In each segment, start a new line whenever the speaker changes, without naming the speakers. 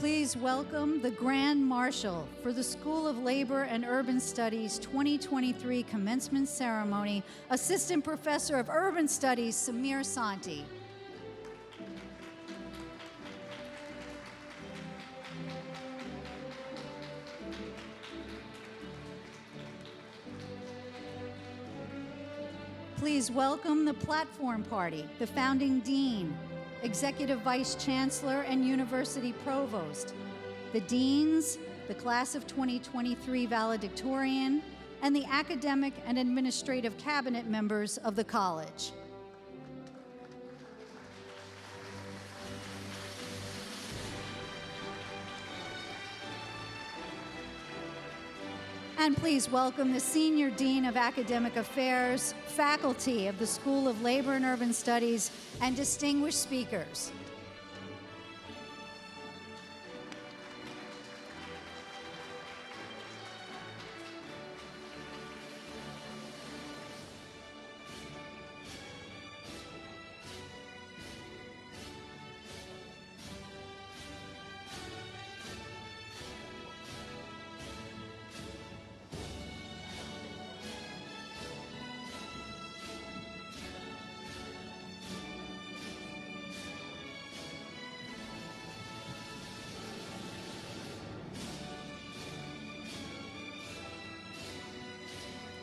Please welcome the Grand Marshal for the School of Labor and Urban Studies 2023 Commencement Ceremony, Assistant Professor of Urban Studies, Samir Santi. Please welcome the Platform Party, the Founding Dean, Executive Vice Chancellor and University Provost, the Deans, the Class of 2023 Valedictorian, and the Academic and Administrative Cabinet members of the college. And please welcome the Senior Dean of Academic Affairs, faculty of the School of Labor and Urban Studies, and distinguished speakers.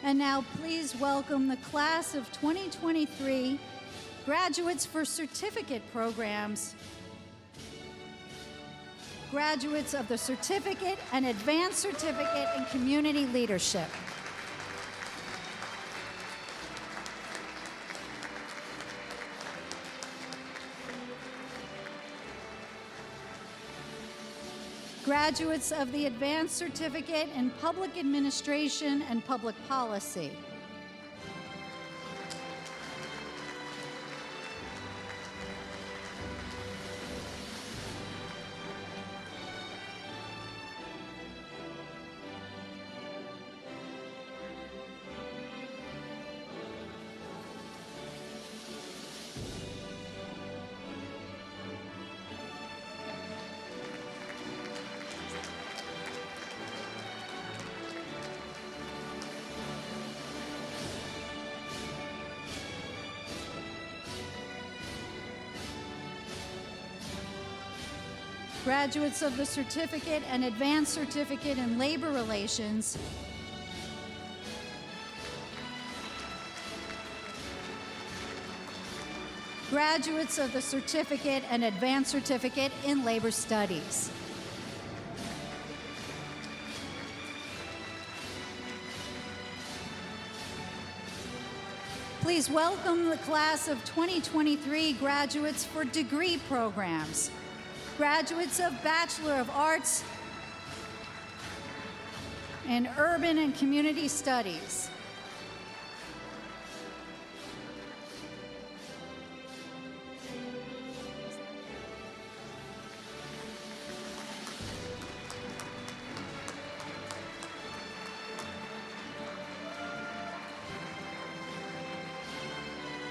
And now please welcome the class of 2023 graduates for certificate programs, graduates of the Certificate and Advanced Certificate in Community Leadership. Graduates of the Advanced Certificate in Public Administration and Public Policy. Graduates of the Certificate and Advanced Certificate in Labor Relations. Graduates of the Certificate and Advanced Certificate in Labor Studies. Please welcome the class of 2023 graduates for degree programs. Graduates of Bachelor of Arts in Urban and Community Studies.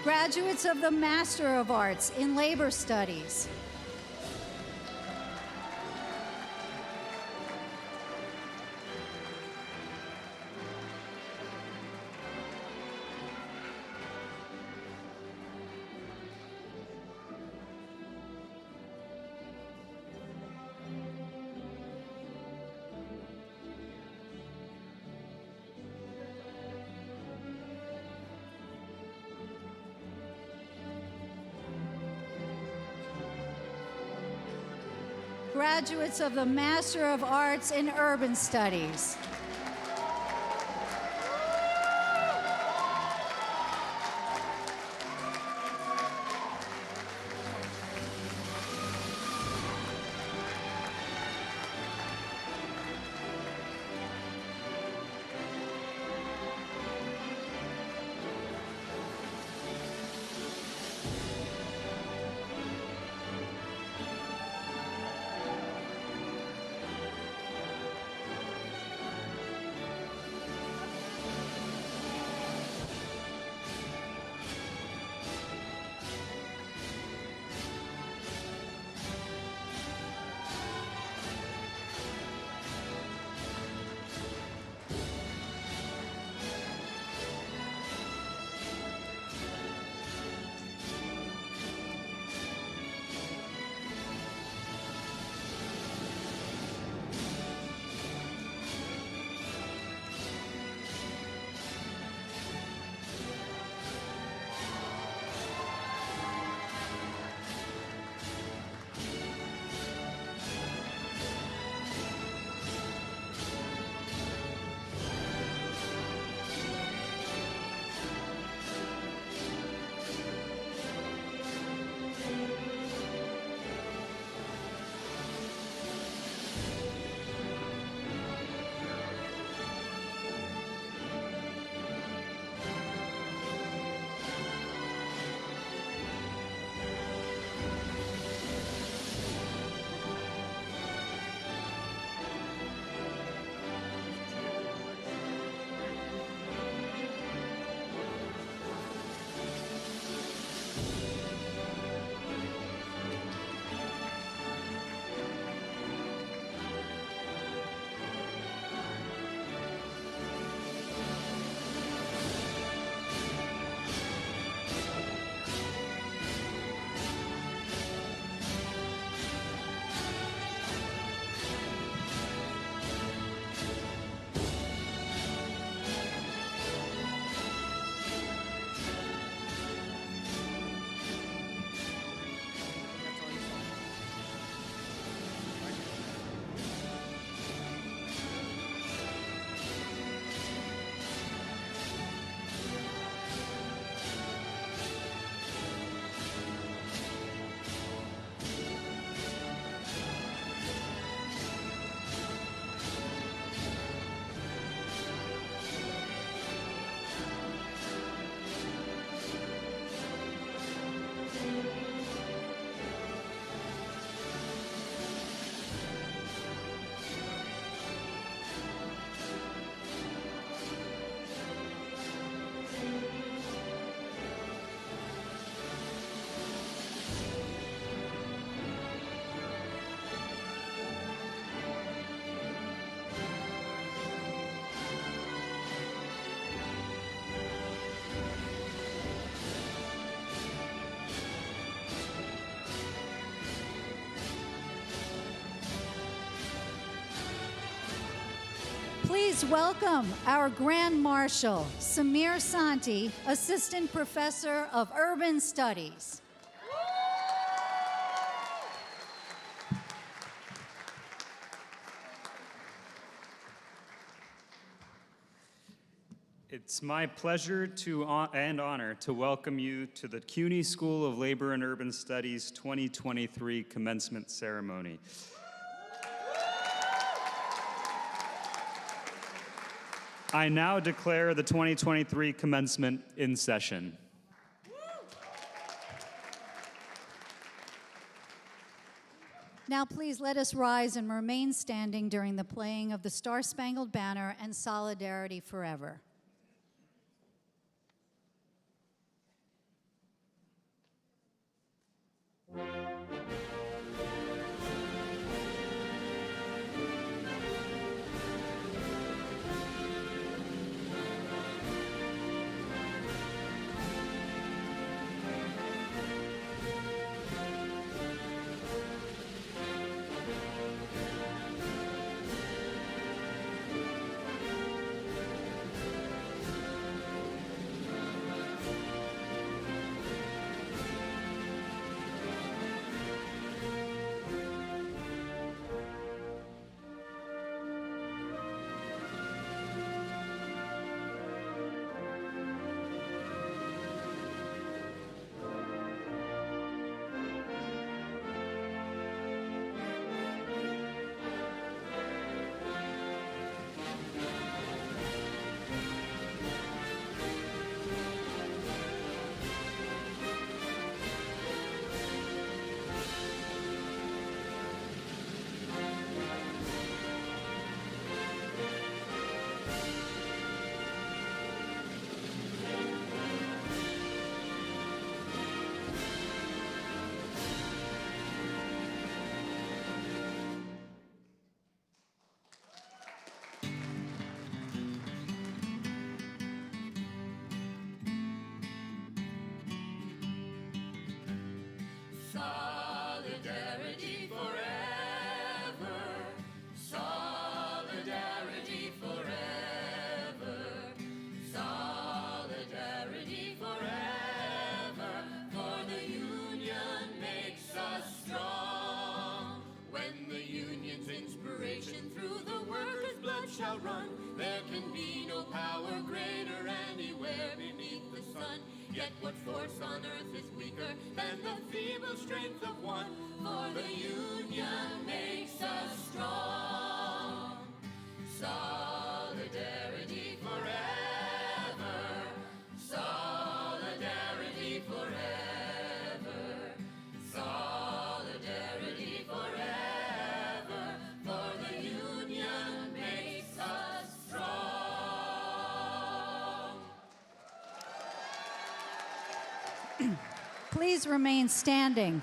Graduates of the Master of Arts in Labor Studies. Graduates of the Master of Arts in Urban Studies. Please welcome our Grand Marshal, Samir Santi, Assistant Professor of Urban Studies.
It's my pleasure and honor to welcome you to the CUNY School of Labor and Urban Studies 2023 Commencement Ceremony. I now declare the 2023 Commencement in session.
Now please let us rise and remain standing during the playing of the Star-Spangled Banner and Solidarity Forever.
Solidarity forever. Solidarity forever. Solidarity forever. For the union makes us strong. When the union's inspiration through the workers' blood shall run, there can be no power greater anywhere beneath the sun. Yet what force on earth is weaker than the feeble strength of one? For the union makes us strong. Solidarity forever. Solidarity forever. Solidarity forever. For the union makes us strong.
Please remain standing.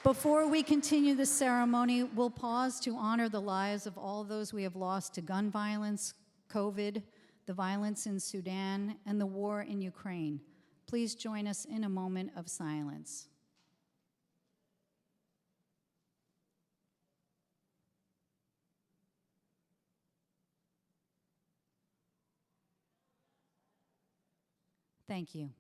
Before we continue the ceremony, we'll pause to honor the lives of all those we have lost to gun violence, COVID, the violence in Sudan, and the war in Ukraine. Please join us in a moment of silence. Thank you.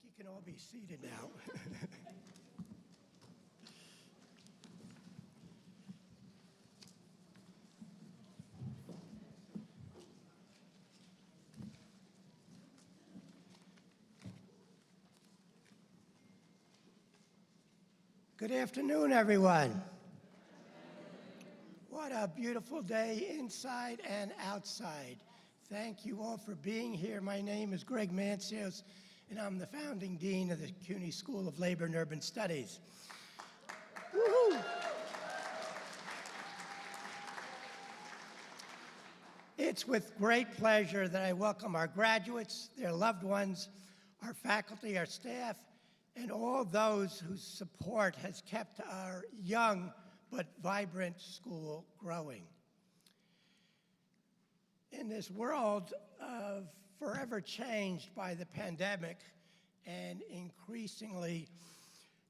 You can all be seated now. Good afternoon, everyone. What a beautiful day inside and outside. Thank you all for being here. My name is Greg Mancios, and I'm the founding dean of the CUNY School of Labor and Urban Studies. Woo-hoo. It's with great pleasure that I welcome our graduates, their loved ones, our faculty, our staff, and all those whose support has kept our young but vibrant school growing. In this world of forever changed by the pandemic and increasingly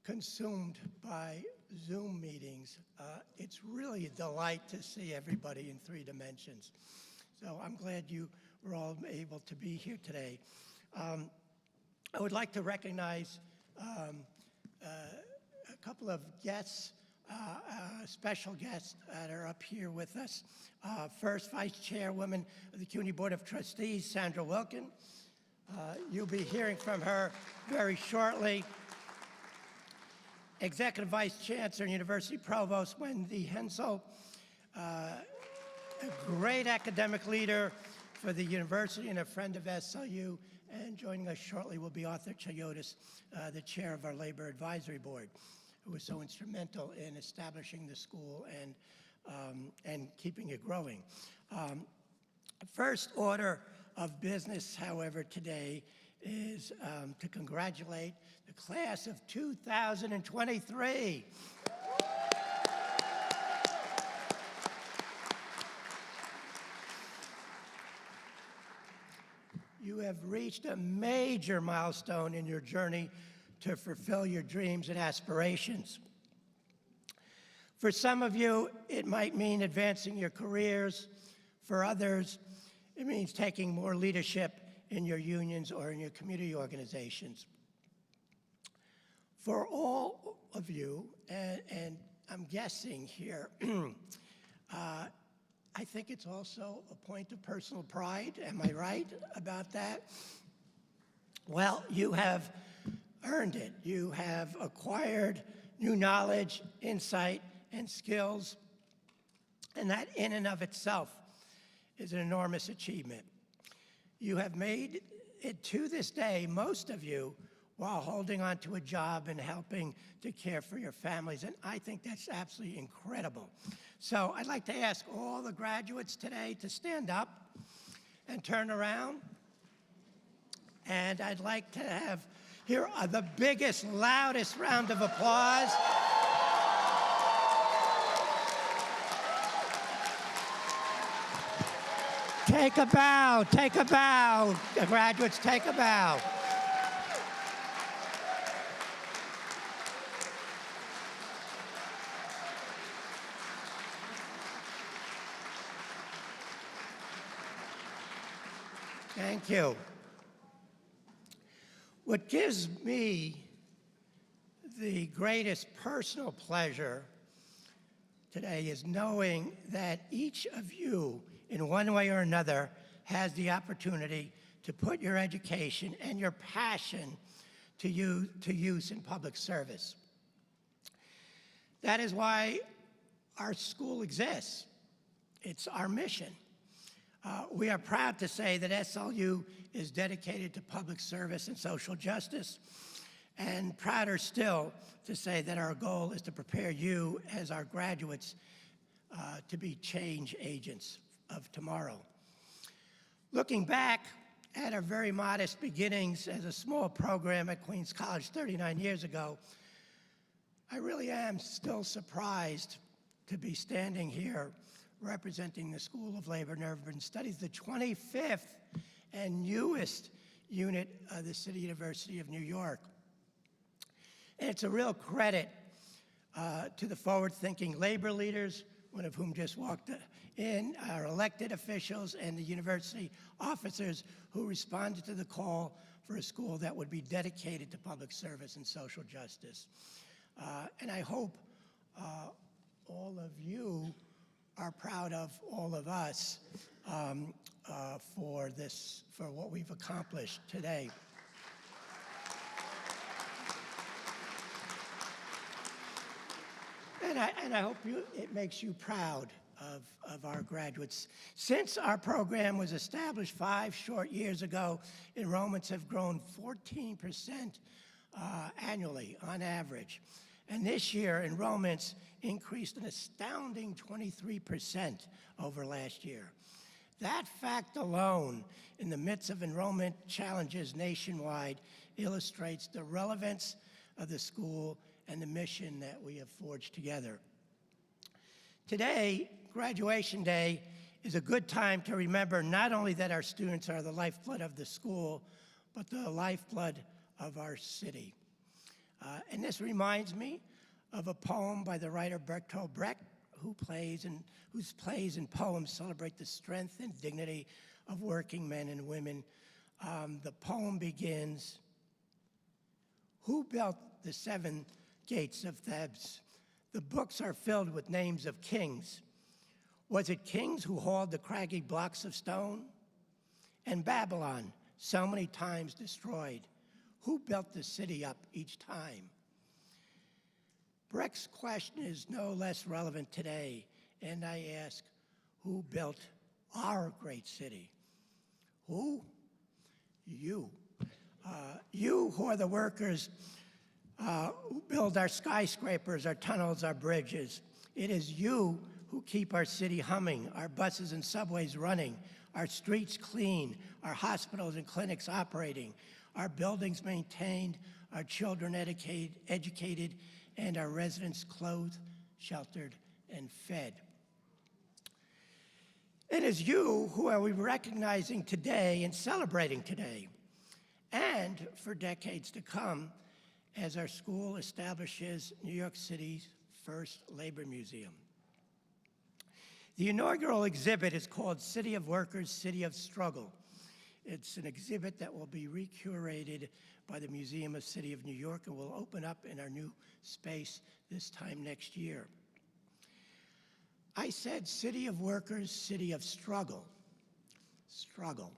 consumed by Zoom meetings, it's really a delight to see everybody in 3 dimensions. So I'm glad you were all able to be here today. I would like to recognize a couple of guests, special guests that are up here with us. First, Vice Chairwoman of the CUNY Board of Trustees, Sandra Wilkin. You'll be hearing from her very shortly. Executive Vice Chancellor and University Provost Wendy Hensel, a great academic leader for the university and a friend of SLU. And joining us shortly will be Arthur Chayotis, the chair of our Labor Advisory Board, who was so instrumental in establishing the school and keeping it growing. First order of business, however, today is to congratulate the class of 2023. You have reached a major milestone in your journey to fulfill your dreams and aspirations. For some of you, it might mean advancing your careers. For others, it means taking more leadership in your unions or in your community organizations. For all of you, and I'm guessing here, I think it's also a point of personal pride. Am I right about that? Well, you have earned it. You have acquired new knowledge, insight, and skills, and that in and of itself is an enormous achievement. You have made it to this day, most of you, while holding on to a job and helping to care for your families, and I think that's absolutely incredible. So I'd like to ask all the graduates today to stand up and turn around, and I'd like to have here the biggest, loudest round of applause. Take a bow, graduates, take a bow. Thank you. What gives me the greatest personal pleasure today is knowing that each of you, in one way or another, has the opportunity to put your education and your passion to use in public service. That is why our school exists. It's our mission. We are proud to say that SLU is dedicated to public service and social justice, and prouder still to say that our goal is to prepare you as our graduates to be change agents of tomorrow. Looking back at our very modest beginnings as a small program at Queens College 39 years ago, I really am still surprised to be standing here representing the School of Labor and Urban Studies, the 25th and newest unit of the City University of New York. And it's a real credit to the forward-thinking labor leaders, one of whom just walked in, our elected officials, and the university officers who responded to the call for a school that would be dedicated to public service and social justice. And I hope all of you are proud of all of us for what we've accomplished today. And I hope it makes you proud of our graduates. Since our program was established 5 short years ago, enrollments have grown 14% annually on average. And this year, enrollments increased an astounding 23% over last year. That fact alone, in the midst of enrollment challenges nationwide, illustrates the relevance of the school and the mission that we have forged together. Today, graduation day, is a good time to remember not only that our students are the lifeblood of the school, but the lifeblood of our city. And this reminds me of a poem by the writer Bertolt Brecht, whose plays and poems celebrate the strength and dignity of working men and women. The poem begins, "Who built the 7 gates of Thebes? The books are filled with names of kings. Was it kings who hauled the craggy blocks of stone? And Babylon, so many times destroyed, who built the city up each time?" Brecht's question is no less relevant today, and I ask, who built our great city? Who? You. You who are the workers who build our skyscrapers, our tunnels, our bridges. It is you who keep our city humming, our buses and subways running, our streets clean, our hospitals and clinics operating, our buildings maintained, our children educated, and our residents clothed, sheltered, and fed. It is you who are we recognizing today and celebrating today, and for decades to come, as our school establishes New York City's first labor museum. The inaugural exhibit is called City of Workers, City of Struggle. It's an exhibit that will be recurated by the Museum of City of New York and will open up in our new space this time next year. I said City of Workers, City of Struggle. Struggle.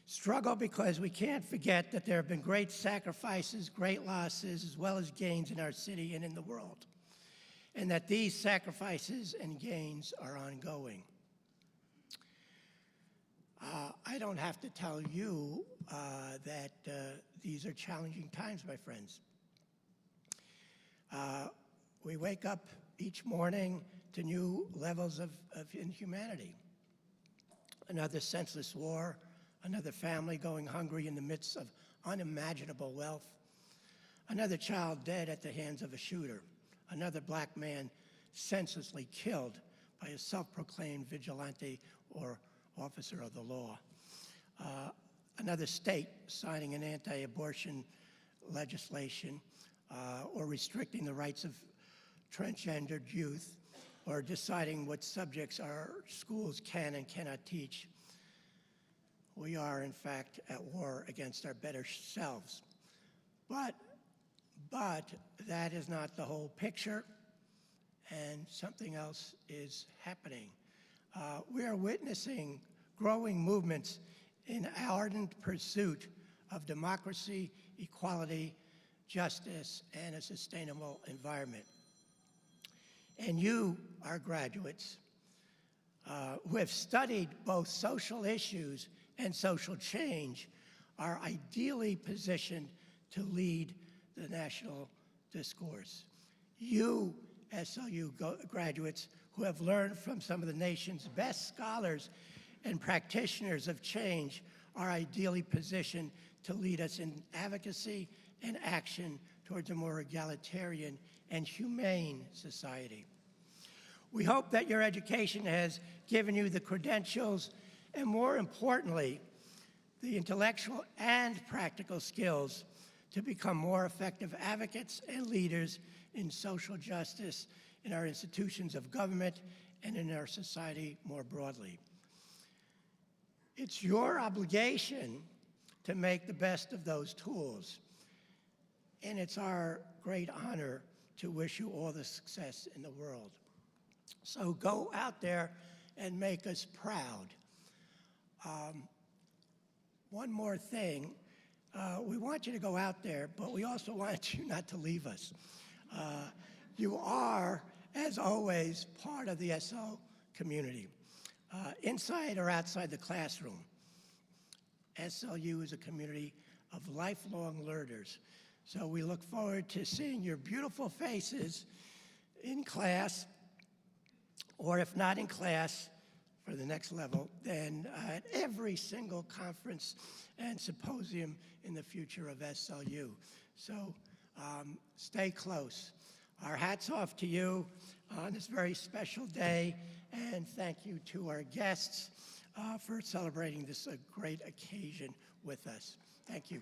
Struggle because we can't forget that there have been great sacrifices, great losses, as well as gains in our city and in the world, and that these sacrifices and gains are ongoing. I don't have to tell you that these are challenging times, my friends. We wake up each morning to new levels of inhumanity. Another senseless war, another family going hungry in the midst of unimaginable wealth, another child dead at the hands of a shooter, another black man senselessly killed by a self-proclaimed vigilante or officer of the law, another state signing an anti-abortion legislation or restricting the rights of transgendered youth, or deciding what subjects our schools can and cannot teach. We are, in fact, at war against our better selves. But that is not the whole picture, and something else is happening. We are witnessing growing movements in ardent pursuit of democracy, equality, justice, and a sustainable environment. And you, our graduates, who have studied both social issues and social change, are ideally positioned to lead the national discourse. You, SLU graduates, who have learned from some of the nation's best scholars and practitioners of change, are ideally positioned to lead us in advocacy and action towards a more egalitarian and humane society. We hope that your education has given you the credentials and, more importantly, the intellectual and practical skills to become more effective advocates and leaders in social justice in our institutions of government and in our society more broadly. It's your obligation to make the best of those tools, and it's our great honor to wish you all the success in the world. So go out there and make us proud. One more thing, we want you to go out there, but we also want you not to leave us. You are, as always, part of the SL community, inside or outside the classroom. SLU is a community of lifelong learners. So we look forward to seeing your beautiful faces in class, or if not in class for the next level, then at every single conference and symposium in the future of SLU. So stay close. Our hats off to you. on this very special day, and thank you to our guests for celebrating this great occasion with us. Thank you.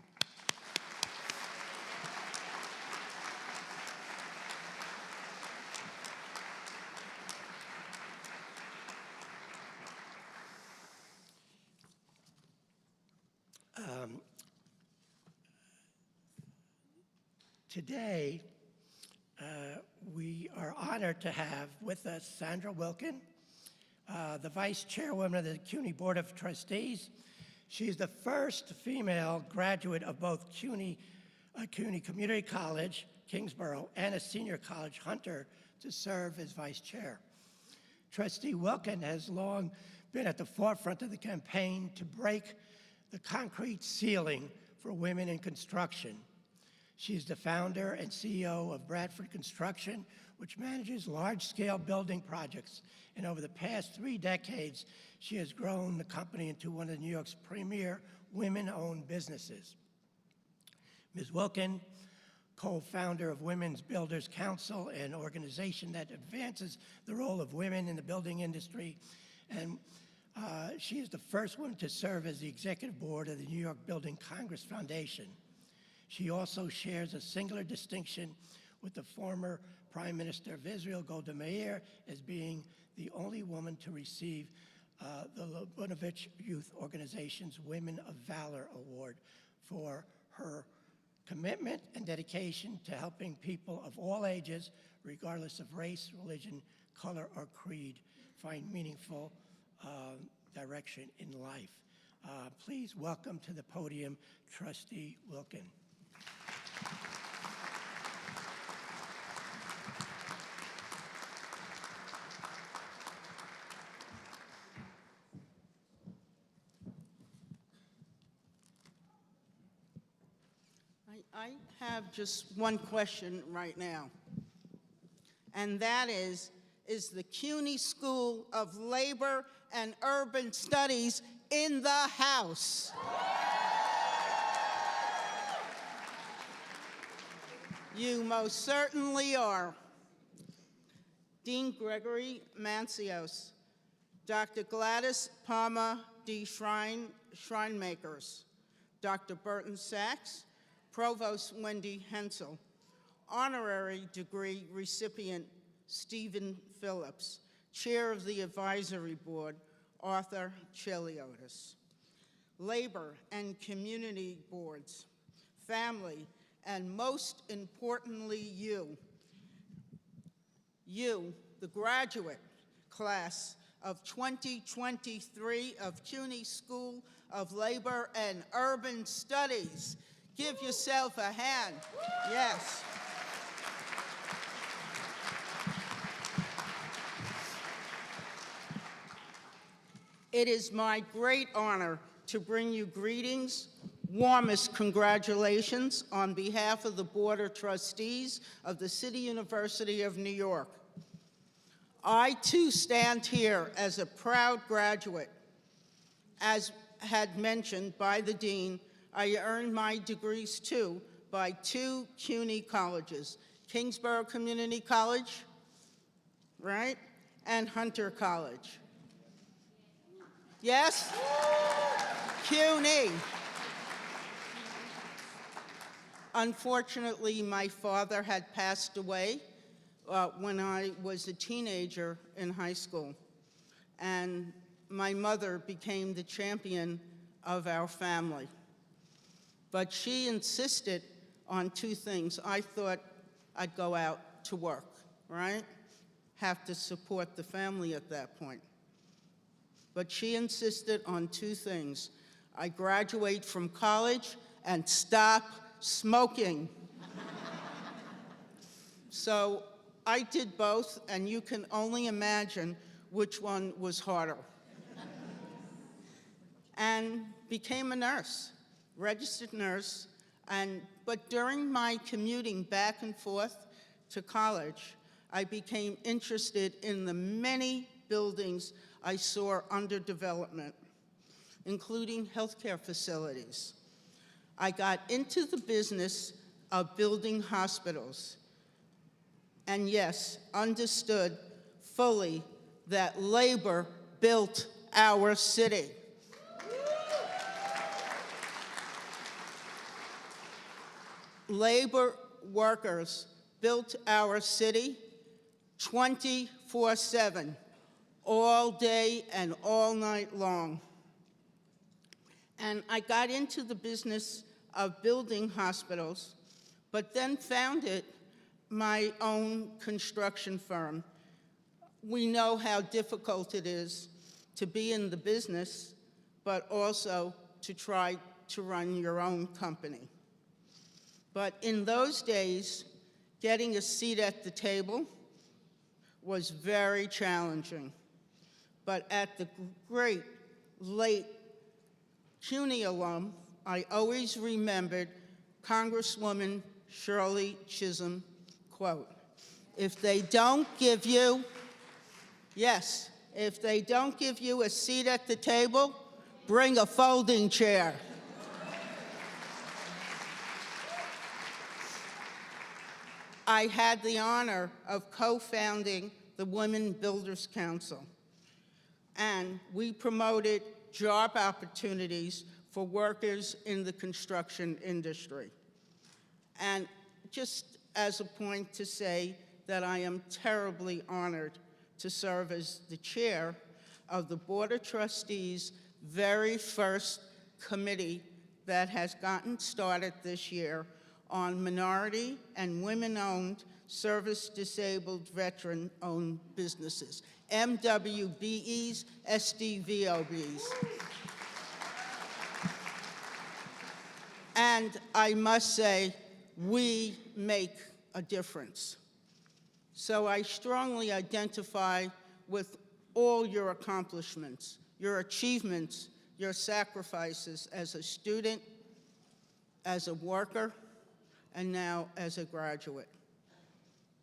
Today, we are honored to have with us Sandra Wilkin, the Vice Chairwoman of the CUNY Board of Trustees. She's the first female graduate of both CUNY Community College, Kingsborough, and a senior college, Hunter, to serve as Vice Chair. Trustee Wilkin has long been at the forefront of the campaign to break the concrete ceiling for women in construction. She's the founder and CEO of Bradford Construction, which manages large-scale building projects. And over the past 3 decades, she has grown the company into one of New York's premier women-owned businesses. Ms. Wilkin, co-founder of Women's Builders Council, an organization that advances the role of women in the building industry, and she is the first woman to serve as the executive board of the New York Building Congress Foundation. She also shares a singular distinction with the former Prime Minister of Israel, Golda Meir, as being the only woman to receive the Lubavitch Youth Organization's Women of Valor Award for her commitment and dedication to helping people of all ages, regardless of race, religion, color, or creed, find meaningful direction in life. Please welcome to the podium Trustee Wilkin.
I have just one question right now, and that is the CUNY School of Labor and Urban Studies in the house? You most certainly are. Dean Gregory Mancios, Dr. Gladys Palma D. Schrinemakers, Dr. Burton Sachs, Provost Wendy Hensel, Honorary Degree recipient Stephen Phillips, Chair of the Advisory Board Arthur Chiliotis, Labor and Community Boards, family, and most importantly, you, the graduate class of 2023 of CUNY School of Labor and Urban Studies. Give yourself a hand. Yes. It is my great honor to bring you greetings, warmest congratulations on behalf of the Board of Trustees of the City University of New York. I too stand here as a proud graduate. As had mentioned by the Dean, I earned my degrees too by 2 CUNY colleges, Kingsborough Community College, right, and Hunter College. Yes? CUNY. Unfortunately, my father had passed away when I was a teenager in high school, and my mother became the champion of our family. But she insisted on 2 things. I thought I'd go out to work, right? Have to support the family at that point. But she insisted on 2 things. I graduate from college and stop smoking. So I did both, and you can only imagine which one was harder. And became a nurse, registered nurse, but during my commuting back and forth to college, I became interested in the many buildings I saw under development, including healthcare facilities. I got into the business of building hospitals, and yes, understood fully that labor built our city. Labor workers built our city 24/7, all day and all night long. And I got into the business of building hospitals, but then founded my own construction firm. We know how difficult it is to be in the business, but also to try to run your own company. But in those days, getting a seat at the table was very challenging. But at the great late CUNY alum, I always remembered Congresswoman Shirley Chisholm quote, if they don't give you, yes, if they don't give you a seat at the table, bring a folding chair. I had the honor of co-founding the Women Builders Council, and we promoted job opportunities for workers in the construction industry. And just as a point to say that I am terribly honored to serve as the chair of the Board of Trustees' very first committee that has gotten started this year on minority and women-owned service-disabled veteran-owned businesses, MWBEs, SDVOBs. And I must say, we make a difference. So I strongly identify with all your accomplishments, your achievements, your sacrifices as a student, as a worker, and now as a graduate.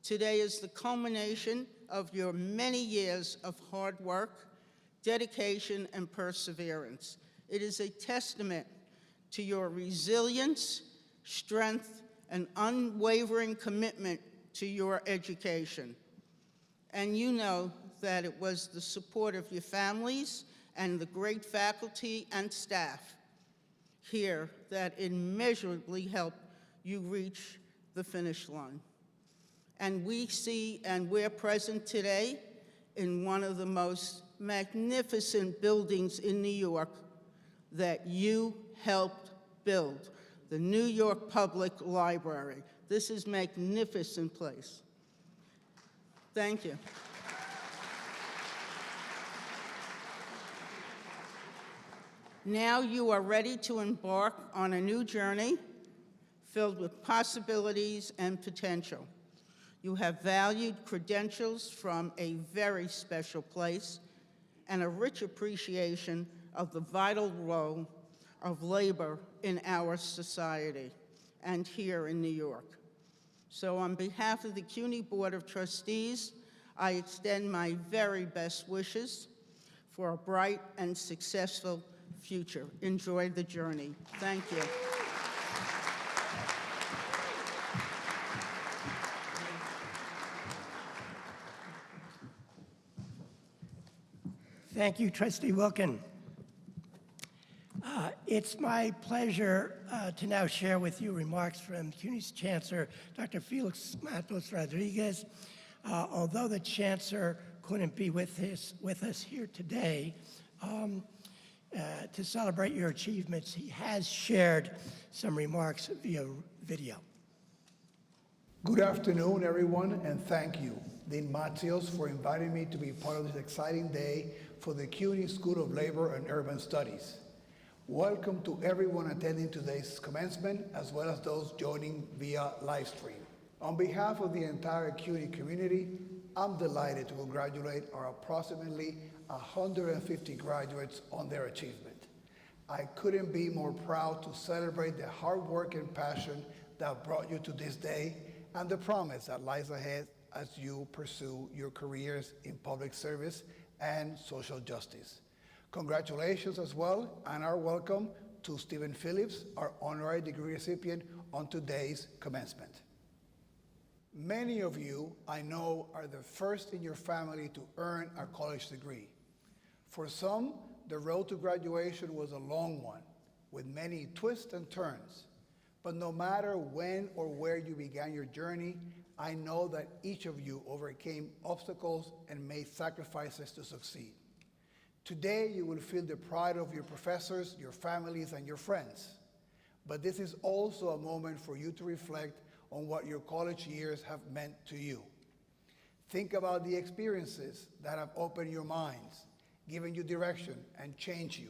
Today is the culmination of your many years of hard work, dedication, and perseverance. It is a testament to your resilience, strength, and unwavering commitment to your education. And you know that it was the support of your families and the great faculty and staff here that immeasurably helped you reach the finish line. And we see and we're present today in one of the most magnificent buildings in New York that you helped build, the New York Public Library. This is a magnificent place. Thank you. Now you are ready to embark on a new journey filled with possibilities and potential. You have valued credentials from a very special place and a rich appreciation of the vital role of labor in our society and here in New York. So on behalf of the CUNY Board of Trustees, I extend my very best wishes for a bright and successful future. Enjoy the journey. Thank you.
Thank you, Trustee Wilkin. It's my pleasure to now share with you remarks from CUNY's Chancellor, Dr. Felix Matos Rodriguez. Although the Chancellor couldn't be with us here today to celebrate your achievements, he has shared some remarks via video.
Good afternoon, everyone, and thank you, Dean Matos, for inviting me to be part of this exciting day for the CUNY School of Labor and Urban Studies. Welcome to everyone attending today's commencement, as well as those joining via live stream. On behalf of the entire CUNY community, I'm delighted to congratulate our approximately 150 graduates on their achievement. I couldn't be more proud to celebrate the hard work and passion that brought you to this day and the promise that lies ahead as you pursue your careers in public service and social justice. Congratulations as well, and our welcome to Stephen Phillips, our honorary degree recipient on today's commencement. Many of you, I know, are the first in your family to earn a college degree. For some, the road to graduation was a long one, with many twists and turns. But no matter when or where you began your journey, I know that each of you overcame obstacles and made sacrifices to succeed. Today, you will feel the pride of your professors, your families, and your friends. But this is also a moment for you to reflect on what your college years have meant to you. Think about the experiences that have opened your minds, given you direction, and changed you.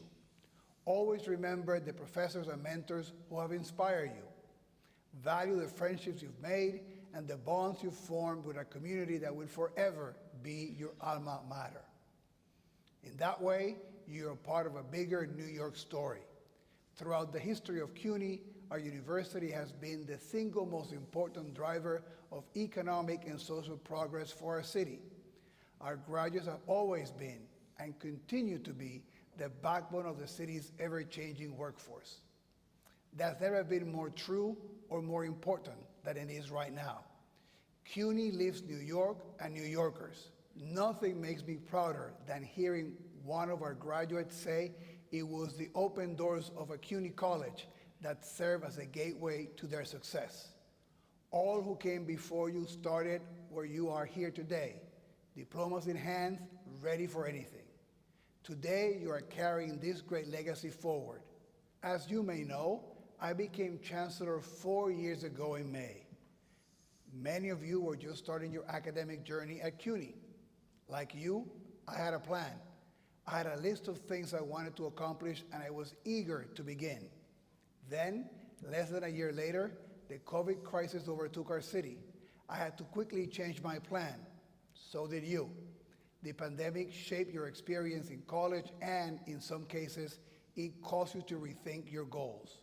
Always remember the professors and mentors who have inspired you. Value the friendships you've made and the bonds you've formed with a community that will forever be your alma mater. In that way, you're a part of a bigger New York story. Throughout the history of CUNY, our university has been the single most important driver of economic and social progress for our city. Our graduates have always been and continue to be the backbone of the city's ever-changing workforce. That's never been more true or more important than it is right now. CUNY lives New York and New Yorkers. Nothing makes me prouder than hearing one of our graduates say it was the open doors of a CUNY college that served as a gateway to their success. All who came before you started where you are here today, diplomas in hand, ready for anything. Today, you are carrying this great legacy forward. As you may know, I became Chancellor 4 years ago in May. Many of you were just starting your academic journey at CUNY. Like you, I had a plan. I had a list of things I wanted to accomplish, and I was eager to begin. Then, less than a year later, the COVID crisis overtook our city. I had to quickly change my plan. So did you. The pandemic shaped your experience in college, and in some cases, it caused you to rethink your goals.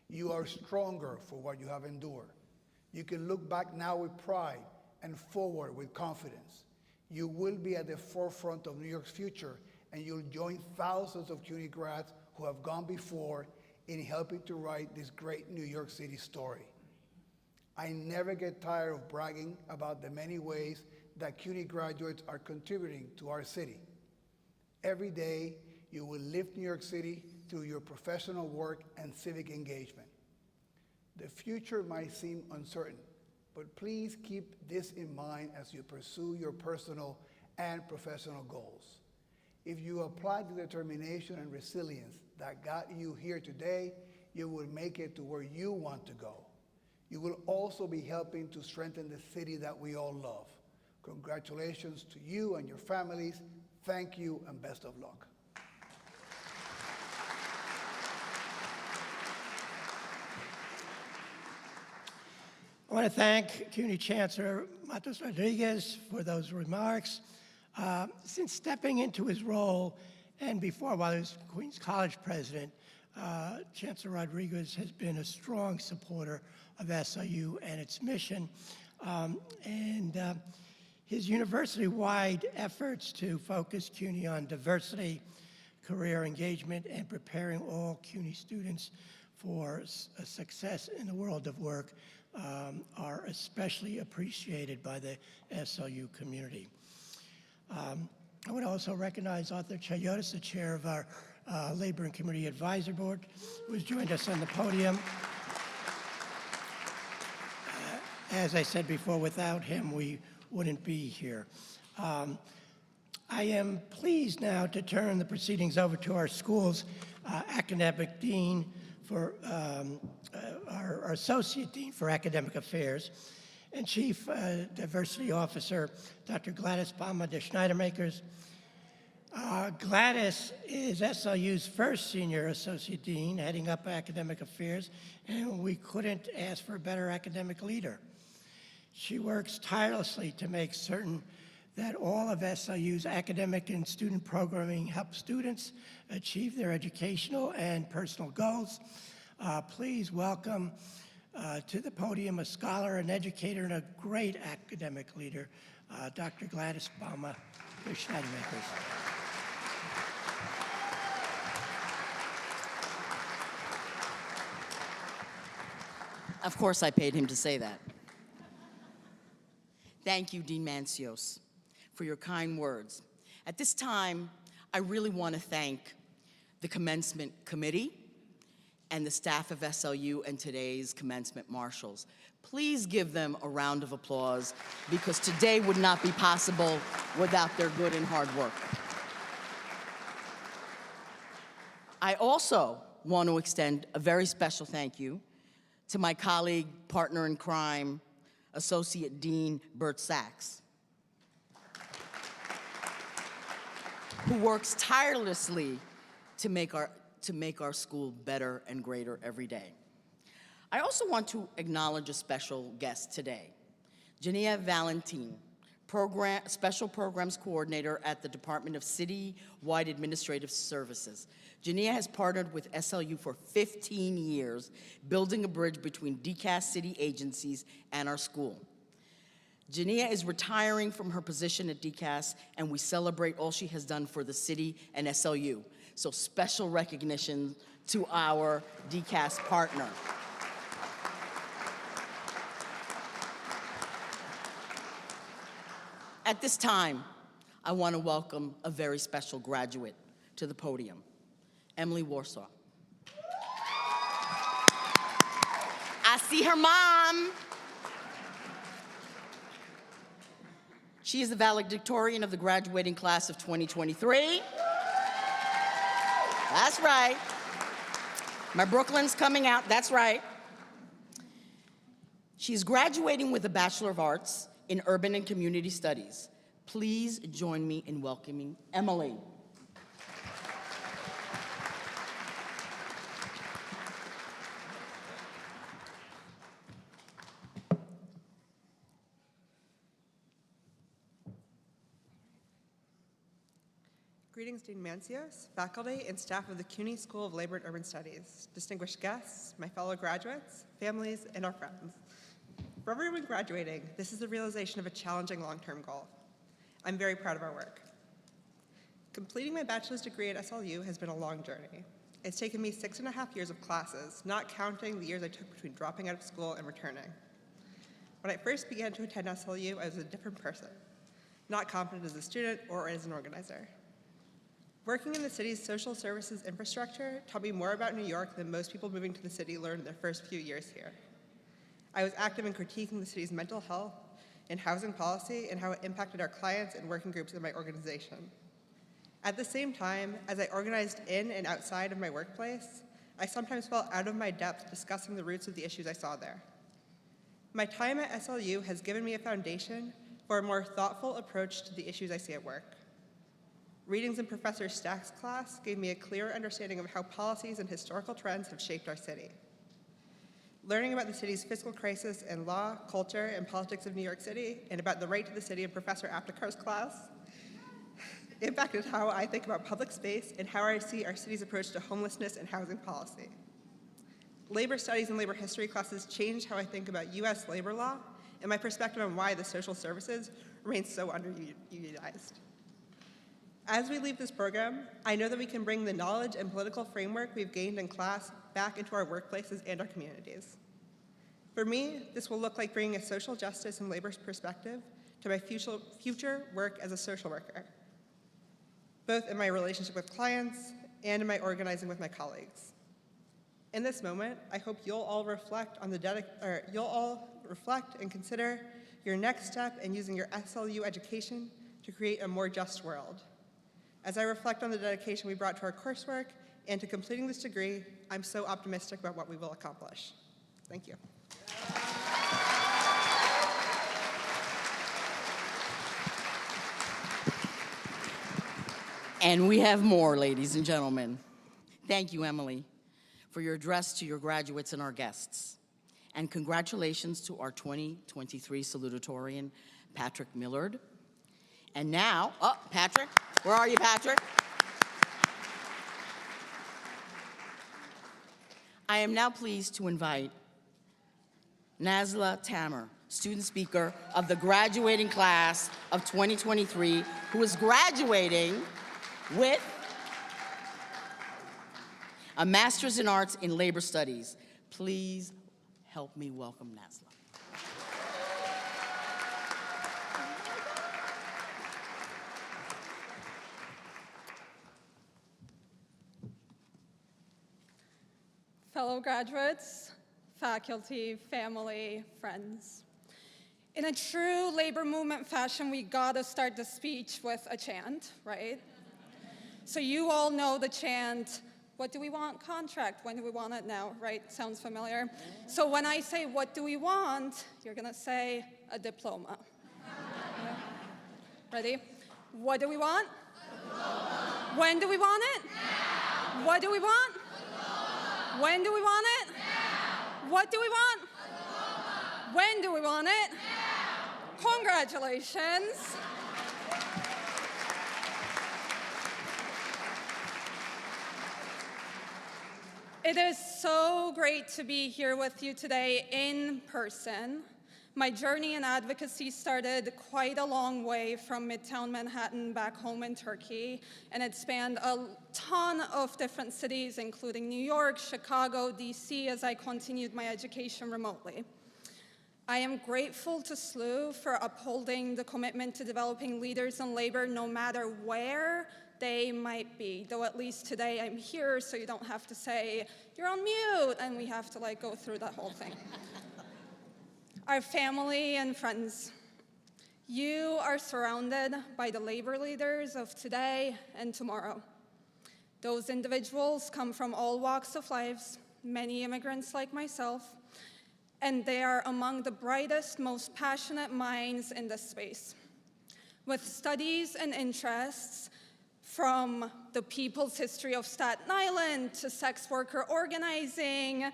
You are stronger for what you have endured. You can look back now with pride and forward with confidence. You will be at the forefront of New York's future, and you'll join thousands of CUNY grads who have gone before in helping to write this great New York City story. I never get tired of bragging about the many ways that CUNY graduates are contributing to our city. Every day, you will lift New York City through your professional work and civic engagement. The future might seem uncertain, but please keep this in mind as you pursue your personal and professional goals. If you apply the determination and resilience that got you here today, you will make it to where you want to go. You will also be helping to strengthen the city that we all love. Congratulations to you and your families. Thank you and best of luck.
I want to thank CUNY Chancellor Matos Rodriguez for those remarks. Since stepping into his role and before, while he was Queens College president, Chancellor Rodriguez has been a strong supporter of SIU and its mission. His university-wide efforts to focus CUNY on diversity, career engagement, and preparing all CUNY students for success in the world of work are especially appreciated by the SIU community. I would also recognize Arthur Chayotis, the chair of our Labor and Community Advisory Board, who has joined us on the podium. As I said before, without him, we wouldn't be here. I am pleased now to turn the proceedings over to our school's academic dean for our associate dean for academic affairs and chief diversity officer, Dr. Gladys Bama de Schneidermakers. Gladys is SLU's first senior associate dean heading up academic affairs, and we couldn't ask for a better academic leader. She works tirelessly to make certain that all of SLU's academic and student programming help students achieve their educational and personal goals. Please welcome to the podium a scholar, an educator, and a great academic leader, Dr. Gladys Bama de Schneidermakers.
Of course I paid him to say that. Thank you, Dean Mancios, for your kind words. At this time, I really want to thank the Commencement Committee and the staff of SLU and today's commencement marshals. Please give them a round of applause because today would not be possible without their good and hard work. I also want to extend a very special thank you to my colleague, partner in crime, Associate Dean Bert Sachs, who works tirelessly to make our school better and greater every day. I also want to acknowledge a special guest today, Jania Valentin, Special Programs Coordinator at the Department of City-Wide Administrative Services. Jania has partnered with SLU for 15 years, building a bridge between DCAS city agencies and our school. Jania is retiring from her position at DCAS, and we celebrate all she has done for the city and SLU. So special recognition to our DCAS partner. At this time, I want to welcome a very special graduate to the podium, Emily Warsaw. I see her mom. She is the valedictorian of the graduating class of 2023. That's right. My Brooklyn's coming out, that's right. She's graduating with a Bachelor of Arts in Urban and Community Studies. Please join me in welcoming Emily.
Greetings, Dean Mancios, faculty, and staff of the CUNY School of Labor and Urban Studies, distinguished guests, my fellow graduates, families, and our friends. For everyone graduating, this is the realization of a challenging long-term goal. I'm very proud of our work. Completing my bachelor's degree at SLU has been a long journey. It's taken me 6.5 years of classes, not counting the years I took between dropping out of school and returning. When I first began to attend SLU, I was a different person, not confident as a student or as an organizer. Working in the city's social services infrastructure taught me more about New York than most people moving to the city learned in their first few years here. I was active in critiquing the city's mental health and housing policy and how it impacted our clients and working groups in my organization. At the same time, as I organized in and outside of my workplace, I sometimes felt out of my depth discussing the roots of the issues I saw there. My time at SLU has given me a foundation for a more thoughtful approach to the issues I see at work. Readings in Professor Stack's class gave me a clear understanding of how policies and historical trends have shaped our city. Learning about the city's fiscal crisis and law, culture, and politics of New York City, and about the right to the city in Professor Aptekar's class, impacted how I think about public space and how I see our city's approach to homelessness and housing policy. Labor studies and labor history classes changed how I think about US labor law and my perspective on why the social services remain so underutilized. As we leave this program, I know that we can bring the knowledge and political framework we've gained in class back into our workplaces and our communities. For me, this will look like bringing a social justice and labor perspective to my future work as a social worker, both in my relationship with clients and in my organizing with my colleagues. In this moment, I hope you'll all reflect on and consider your next step in using your SLU education to create a more just world. As I reflect on the dedication we brought to our coursework and to completing this degree, I'm so optimistic about what we will accomplish. Thank you.
And we have more, ladies and gentlemen. Thank you, Emily, for your address to your graduates and our guests. And congratulations to our 2023 salutatorian, Patrick Millard. And now, Patrick, where are you, Patrick? I am now pleased to invite Nazla Tamer, student speaker of the graduating class of 2023, who is graduating with a Master's in Arts in Labor Studies. Please help me welcome Nazla.
fellow graduates, faculty, family, friends. In a true labor movement fashion, we gotta start the speech with a chant, right? So you all know the chant, what do we want? Contract. When do we want it? Now, right? Sounds familiar. So when I say, what do we want? You're gonna say, a diploma. Ready? What do we want? Diploma. When do we want it? Now. What do we want? Diploma. When do we want it? Now. What do we want? Diploma. When do we want it? Now. Congratulations. It is so great to be here with you today in person. My journey in advocacy started quite a long way from Midtown Manhattan back home in Turkey, and it spanned a ton of different cities, including New York, Chicago, DC, as I continued my education remotely. I am grateful to SLU for upholding the commitment to developing leaders in labor no matter where they might be, though at least today I'm here so you don't have to say, you're on mute, and we have to go through that whole thing. Our family and friends, you are surrounded by the labor leaders of today and tomorrow. Those individuals come from all walks of life, many immigrants like myself, and they are among the brightest, most passionate minds in this space. With studies and interests from the people's history of Staten Island to sex worker organizing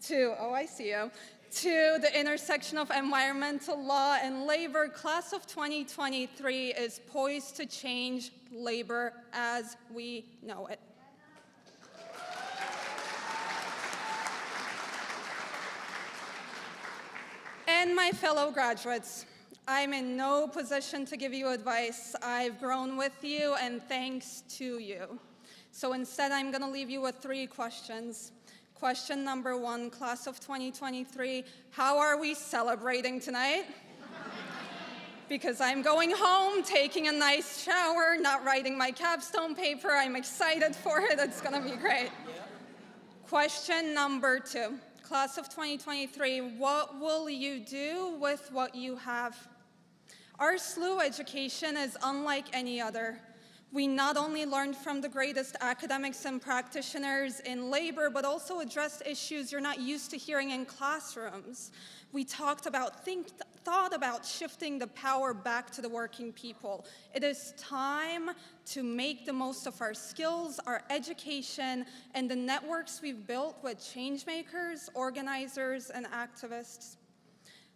to, oh, I see you, to the intersection of environmental law and labor, class of 2023 is poised to change labor as we know it. And my fellow graduates, I'm in no position to give you advice. I've grown with you and thanks to you. So instead, I'm gonna leave you with 3 questions. Question number 1, class of 2023, how are we celebrating tonight? Because I'm going home, taking a nice shower, not writing my capstone paper. I'm excited for it, it's gonna be great. Question number 2, class of 2023, what will you do with what you have? Our SLU education is unlike any other. We not only learned from the greatest academics and practitioners in labor, but also addressed issues you're not used to hearing in classrooms. We thought about shifting the power back to the working people. It is time to make the most of our skills, our education, and the networks we've built with change makers, organizers, and activists.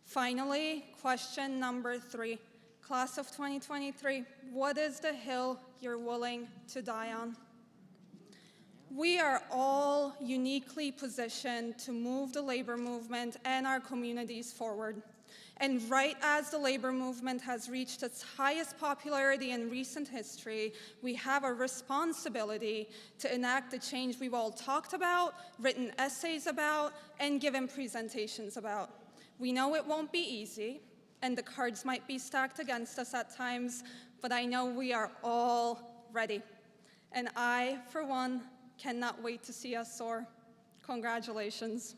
Finally, question number 3. Class of 2023, what is the hill you're willing to die on? We are all uniquely positioned to move the labor movement and our communities forward. And right as the labor movement has reached its highest popularity in recent history, we have a responsibility to enact the change we've all talked about, written essays about, and given presentations about. We know it won't be easy, and the cards might be stacked against us at times, but I know we are all ready. And I, for one, cannot wait to see us soar. Congratulations.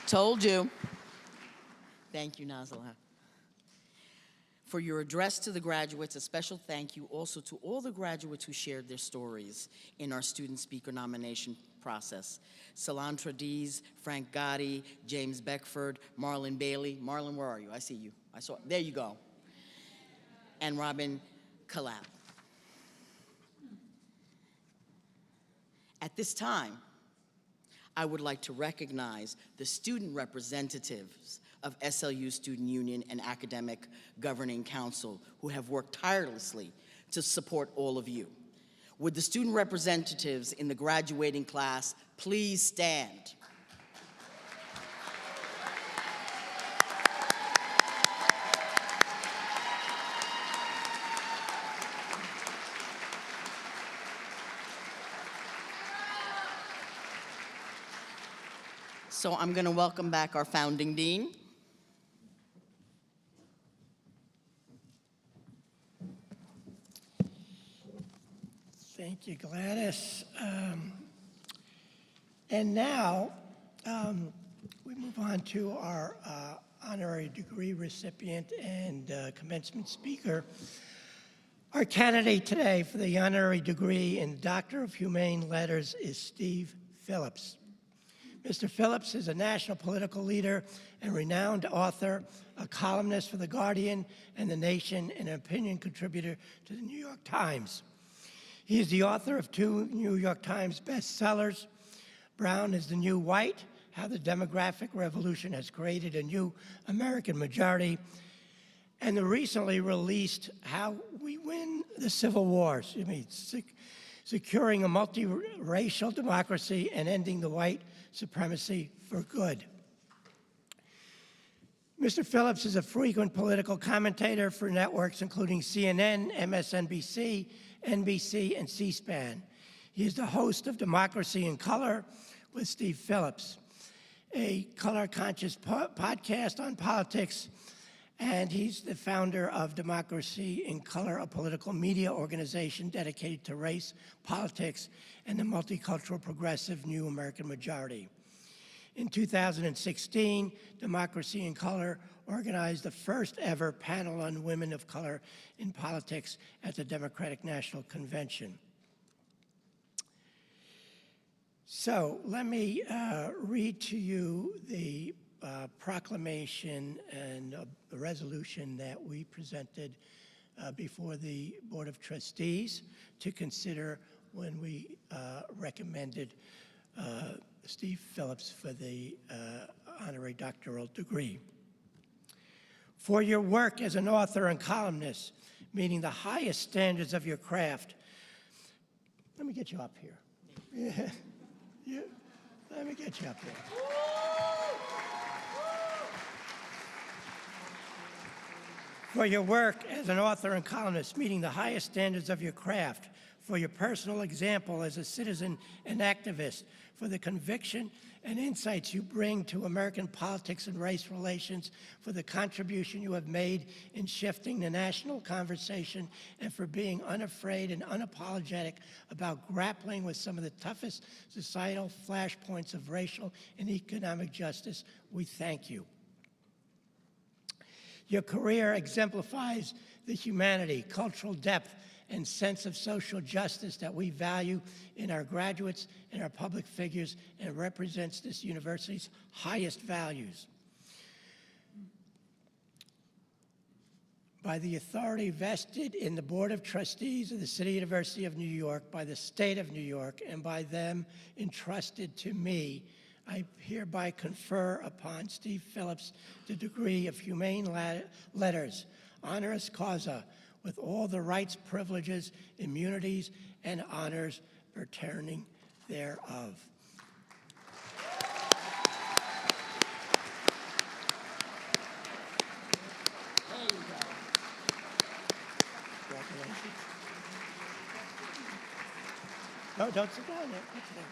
Told you. Thank you, Nazla. For your address to the graduates, a special thank you also to all the graduates who shared their stories in our student speaker nomination process. Salantra Dees, Frank Gotti, James Beckford, Marlon Bailey. Marlon, where are you? I see you. There you go. And Robin Calab. At this time, I would like to recognize the student representatives of SLU Student Union and Academic Governing Council who have worked tirelessly to support all of you. Would the student representatives in the graduating class please stand? So I'm going to welcome back our founding dean.
Thank you, Gladys. And now we move on to our honorary degree recipient and commencement speaker. Our candidate today for the honorary degree in Doctor of Humane Letters is Steve Phillips. Mr. Phillips is a national political leader and renowned author, a columnist for The Guardian and The Nation, and an opinion contributor to the New York Times. He is the author of 2 New York Times bestsellers, Brown is the New White, How the Demographic Revolution Has Created a New American Majority, and the recently released How We Win the Civil Wars, Securing a Multiracial Democracy and Ending the White Supremacy for Good. Mr. Phillips is a frequent political commentator for networks including CNN, MSNBC, NBC, and C-SPAN. He is the host of Democracy in Color with Steve Phillips, a color-conscious podcast on politics, and he's the founder of Democracy in Color, a political media organization dedicated to race, politics, and the multicultural progressive new American majority. In 2016, Democracy in Color organized the first ever panel on women of color in politics at the Democratic National Convention. So let me read to you the proclamation and the resolution that we presented before the Board of Trustees to consider when we recommended Steve Phillips for the honorary doctoral degree. For your work as an author and columnist, meeting the highest standards of your craft. Let me get you up here. Yeah. Yeah. Let me get you up here. For your work as an author and columnist, meeting the highest standards of your craft, for your personal example as a citizen and activist, for the conviction and insights you bring to American politics and race relations, for the contribution you have made in shifting the national conversation, and for being unafraid and unapologetic about grappling with some of the toughest societal flashpoints of racial and economic justice. We thank you. Your career exemplifies the humanity, cultural depth, and sense of social justice that we value in our graduates and our public figures, and represents this university's highest values. By the authority vested in the Board of Trustees of the City University of New York, by the State of New York, and by them entrusted to me, I hereby confer upon Steve Phillips the degree of Humane Letters, honoris causa, with all the rights, privileges, immunities, and honors pertaining thereof. Congratulations. No, don't sit down yet. Don't sit down.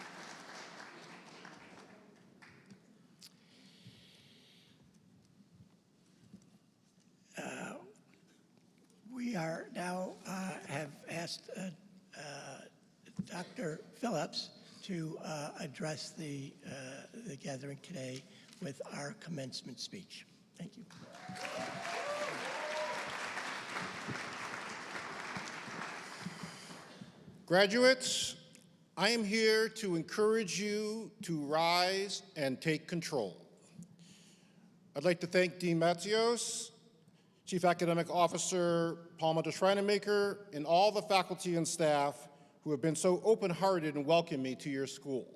We are now have asked Dr. Phillips to address the gathering today with our commencement speech. Thank you.
Graduates, I am here to encourage you to rise and take control. I'd like to thank Dean Matzios, Chief Academic Officer Palma DeSchreinemaker, and all the faculty and staff who have been so open-hearted and welcomed me to your school.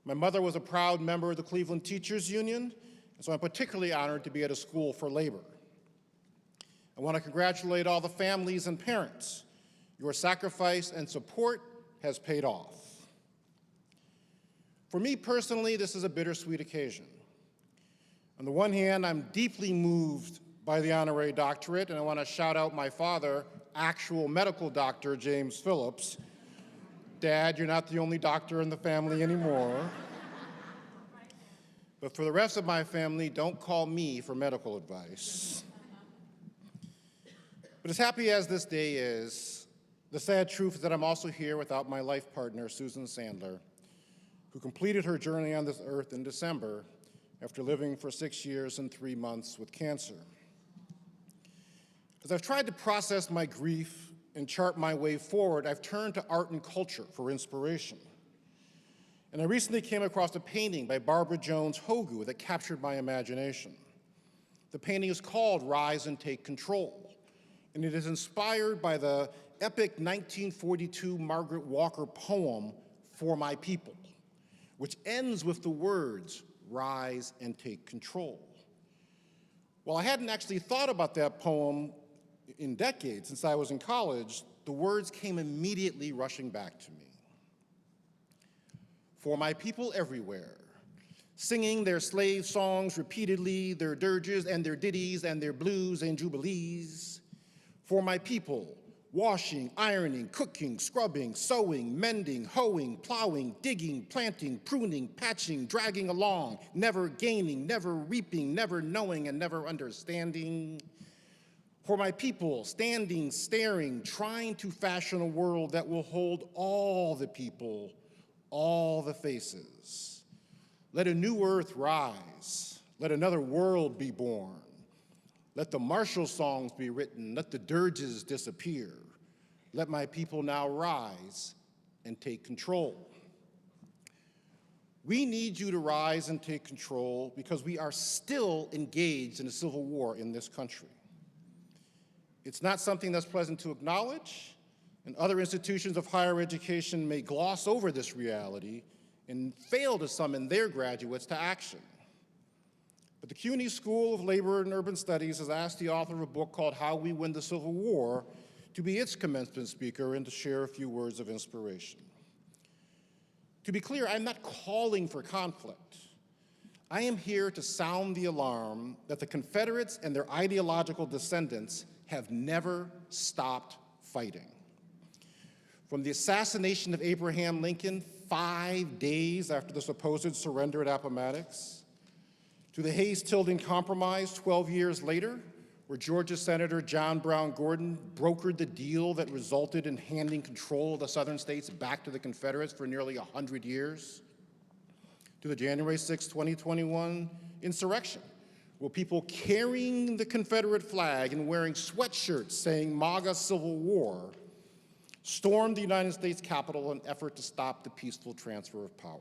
My mother was a proud member of the Cleveland Teachers Union, and so I'm particularly honored to be at a school for labor. I want to congratulate all the families and parents. Your sacrifice and support has paid off. For me personally, this is a bittersweet occasion. On the one hand, I'm deeply moved by the honorary doctorate, and I want to shout out my father, actual medical doctor James Phillips. Dad, you're not the only doctor in the family anymore. But for the rest of my family, don't call me for medical advice. But as happy as this day is, The sad truth is that I'm also here without my life partner, Susan Sandler, who completed her journey on this earth in December after living for 6 years and 3 months with cancer. As I've tried to process my grief and chart my way forward, I've turned to art and culture for inspiration. And I recently came across a painting by Barbara Jones Hogu that captured my imagination. The painting is called Rise and Take Control, and it is inspired by the epic 1942 Margaret Walker poem, For My People, which ends with the words, rise and take control. While I hadn't actually thought about that poem in decades since I was in college, the words came immediately rushing back to me. For my people everywhere, singing their slave songs repeatedly, their dirges and their ditties and their blues and jubilees. For my people, washing, ironing, cooking, scrubbing, sewing, mending, hoeing, plowing, digging, planting, pruning, patching, dragging along, never gaining, never reaping, never knowing, and never understanding. For my people, standing, staring, trying to fashion a world that will hold all the people, all the faces. Let a new earth rise. Let another world be born. Let the martial songs be written. Let the dirges disappear. Let my people now rise and take control. We need you to rise and take control because we are still engaged in a civil war in this country. It's not something that's pleasant to acknowledge, and other institutions of higher education may gloss over this reality and fail to summon their graduates to action. But the CUNY School of Labor and Urban Studies has asked the author of a book called How We Win the Civil War to be its commencement speaker and to share a few words of inspiration. To be clear, I'm not calling for conflict. I am here to sound the alarm that the Confederates and their ideological descendants have never stopped fighting. From the assassination of Abraham Lincoln 5 days after the supposed surrender at Appomattox, to the Hayes-Tilden Compromise 12 years later, where Georgia Senator John Brown Gordon brokered the deal that resulted in handing control of the southern states back to the Confederates for nearly 100 years, to the January 6, 2021 insurrection, where people carrying the Confederate flag and wearing sweatshirts saying MAGA Civil War stormed the United States Capitol in an effort to stop the peaceful transfer of power.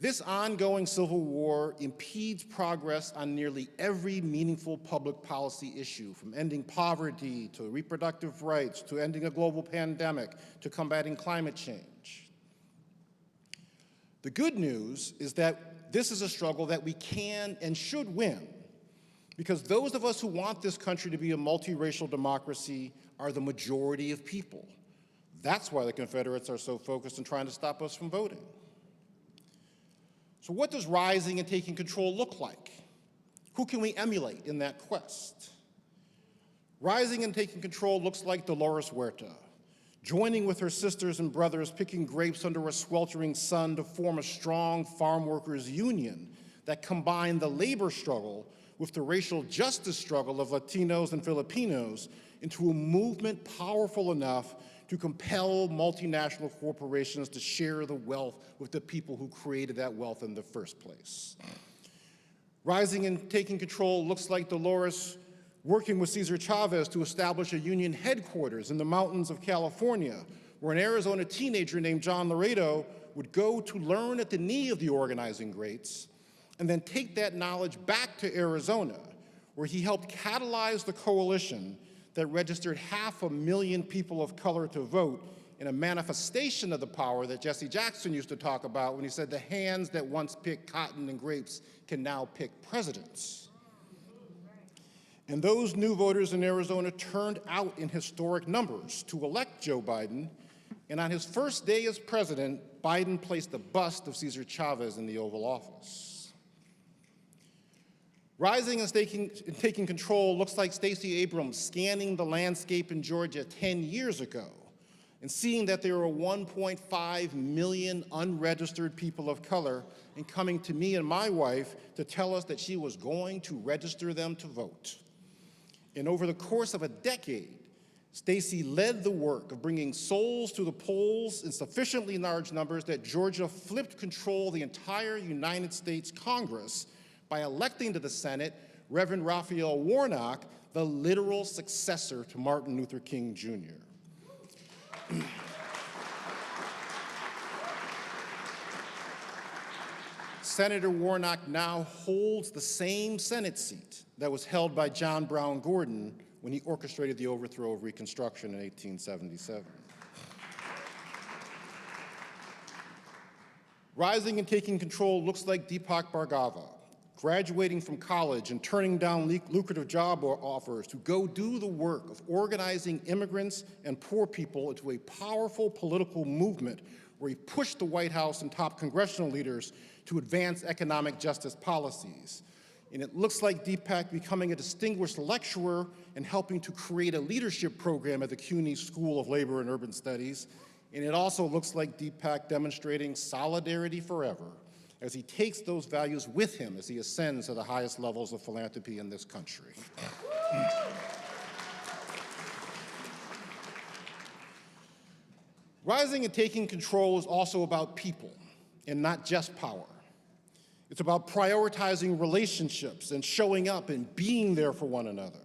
This ongoing civil war impedes progress on nearly every meaningful public policy issue, from ending poverty to reproductive rights, to ending a global pandemic, to combating climate change. The good news is that this is a struggle that we can and should win, because those of us who want this country to be a multiracial democracy are the majority of people. That's why the Confederates are so focused on trying to stop us from voting. So what does rising and taking control look like? Who can we emulate in that quest? Rising and taking control looks like Dolores Huerta, joining with her sisters and brothers, picking grapes under a sweltering sun to form a strong farm workers union that combined the labor struggle with the racial justice struggle of Latinos and Filipinos into a movement powerful enough to compel multinational corporations to share the wealth with the people who created that wealth in the first place. Rising and taking control looks like Dolores working with Cesar Chavez to establish a union headquarters in the mountains of California, where an Arizona teenager named John Laredo would go to learn at the knee of the organizing greats, and then take that knowledge back to Arizona, where he helped catalyze the coalition that registered 500,000 people of color to vote in a manifestation of the power that Jesse Jackson used to talk about when he said the hands that once picked cotton and grapes can now pick presidents. And those new voters in Arizona turned out in historic numbers to elect Joe Biden, and on his first day as president, Biden placed a bust of Cesar Chavez in the Oval Office. Rising and taking control looks like Stacey Abrams scanning the landscape in Georgia 10 years ago and seeing that there were 1.5 million unregistered people of color and coming to me and my wife to tell us that she was going to register them to vote. And over the course of a decade, Stacey led the work of bringing souls to the polls in sufficiently large numbers that Georgia flipped control of the entire United States Congress by electing to the Senate Reverend Raphael Warnock, the literal successor to Martin Luther King Jr. Senator Warnock now holds the same Senate seat that was held by John Brown Gordon when he orchestrated the overthrow of Reconstruction in 1877. Rising and taking control looks like Deepak Bhargava, graduating from college and turning down lucrative job offers to go do the work of organizing immigrants and poor people into a powerful political movement where he pushed the White House and top congressional leaders to advance economic justice policies. And it looks like Deepak becoming a distinguished lecturer and helping to create a leadership program at the CUNY School of Labor and Urban Studies. And it also looks like Deepak demonstrating solidarity forever as he takes those values with him as he ascends to the highest levels of philanthropy in this country. Rising and taking control is also about people and not just power. It's about prioritizing relationships and showing up and being there for one another.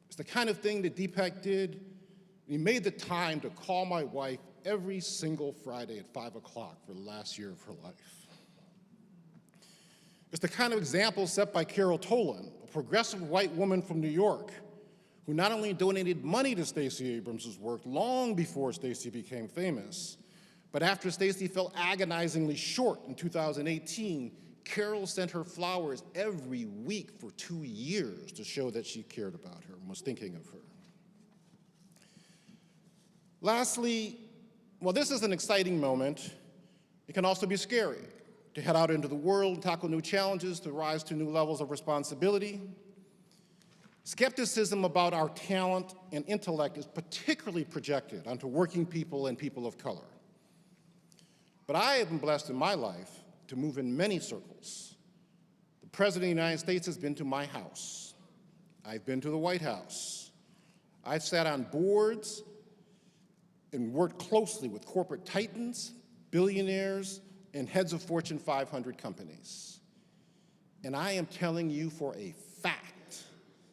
It's the kind of thing that Deepak did. He made the time to call my wife every single Friday at 5 o'clock for the last year of her life. It's the kind of example set by Carol Tolan, a progressive white woman from New York, who not only donated money to Stacey Abrams' work long before Stacey became famous, but after Stacey fell agonizingly short in 2018, Carol sent her flowers every week for 2 years to show that she cared about her and was thinking of her. Lastly, while this is an exciting moment, it can also be scary to head out into the world and tackle new challenges, to rise to new levels of responsibility. Skepticism about our talent and intellect is particularly projected onto working people and people of color. But I have been blessed in my life to move in many circles. The President of the United States has been to my house. I've been to the White House. I've sat on boards and worked closely with corporate titans, billionaires, and heads of Fortune 500 companies. And I am telling you for a fact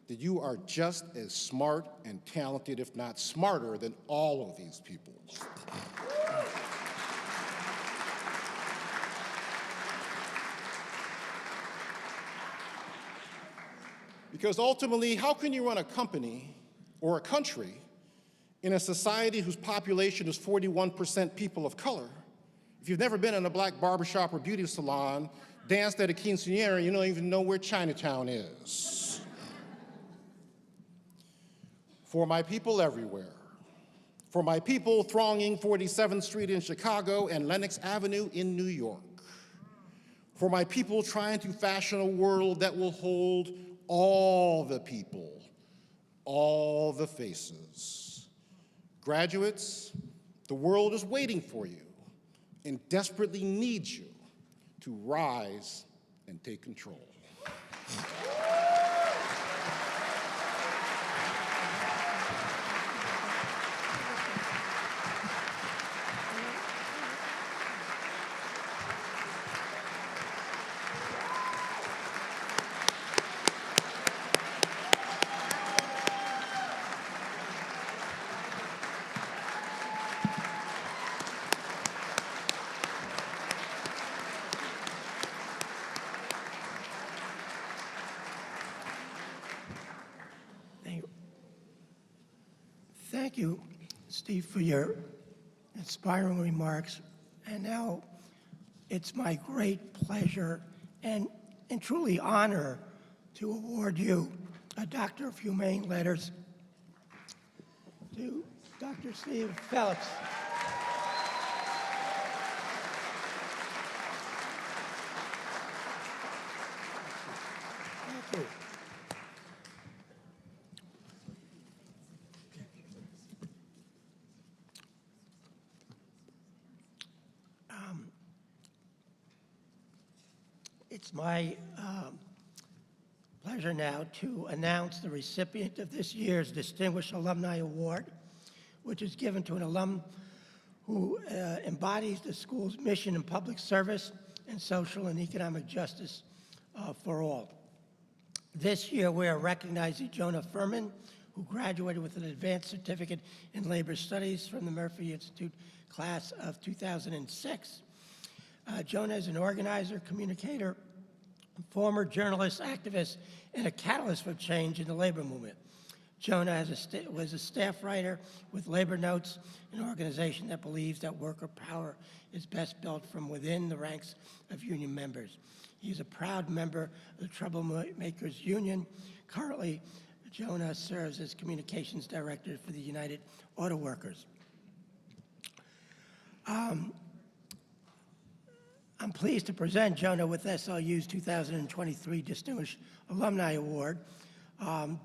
that you are just as smart and talented, if not smarter, than all of these people. Because ultimately, how can you run a company or a country in a society whose population is 41% people of color if you've never been in a black barbershop or beauty salon, danced at a quinceañera, and you don't even know where Chinatown is? For my people everywhere, for my people thronging 47th Street in Chicago and Lenox Avenue in New York, for my people trying to fashion a world that will hold all the people, all the faces. Graduates, the world is waiting for you and desperately needs you to rise and take control.
Thank you, Steve, for your inspiring remarks. And now it's my great pleasure and truly honor to award you a Doctor of Humane Letters to Dr. Steve Phelps. Thank you. It's my pleasure now to announce the recipient of this year's Distinguished Alumni Award, which is given to an alum who embodies the school's mission in public service and social and economic justice for all. This year, we are recognizing Jonah Furman, who graduated with an advanced certificate in labor studies from the Murphy Institute class of 2006. Jonah is an organizer, communicator, former journalist, activist, and a catalyst for change in the labor movement. Jonah was a staff writer with Labor Notes, an organization that believes that worker power is best built from within the ranks of union members. He is a proud member of the Troublemakers Union. Currently, Jonah serves as communications director for the United Auto Workers. I'm pleased to present Jonah with SLU's 2023 Distinguished Alumni Award.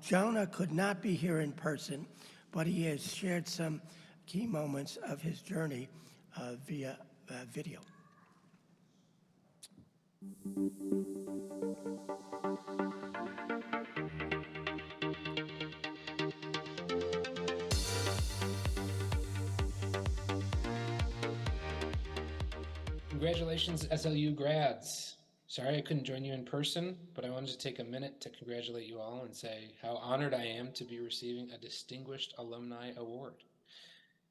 Jonah could not be here in person, but he has shared some key moments of his journey via video.
Congratulations, SLU grads. Sorry I couldn't join you in person, but I wanted to take a minute to congratulate you all and say how honored I am to be receiving a Distinguished Alumni Award.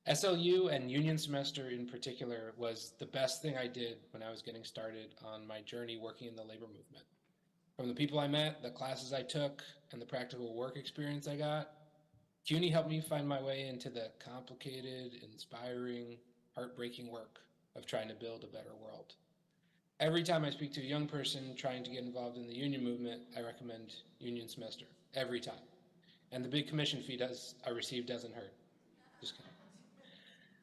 SLU and union semester in particular was the best thing I did when I was getting started on my journey working in the labor movement. From the people I met, the classes I took, and the practical work experience I got, CUNY helped me find my way into the complicated, inspiring, heartbreaking work of trying to build a better world. Every time I speak to a young person trying to get involved in the union movement, I recommend union semester, every time. And the big commission fee I receive doesn't hurt. Just kidding.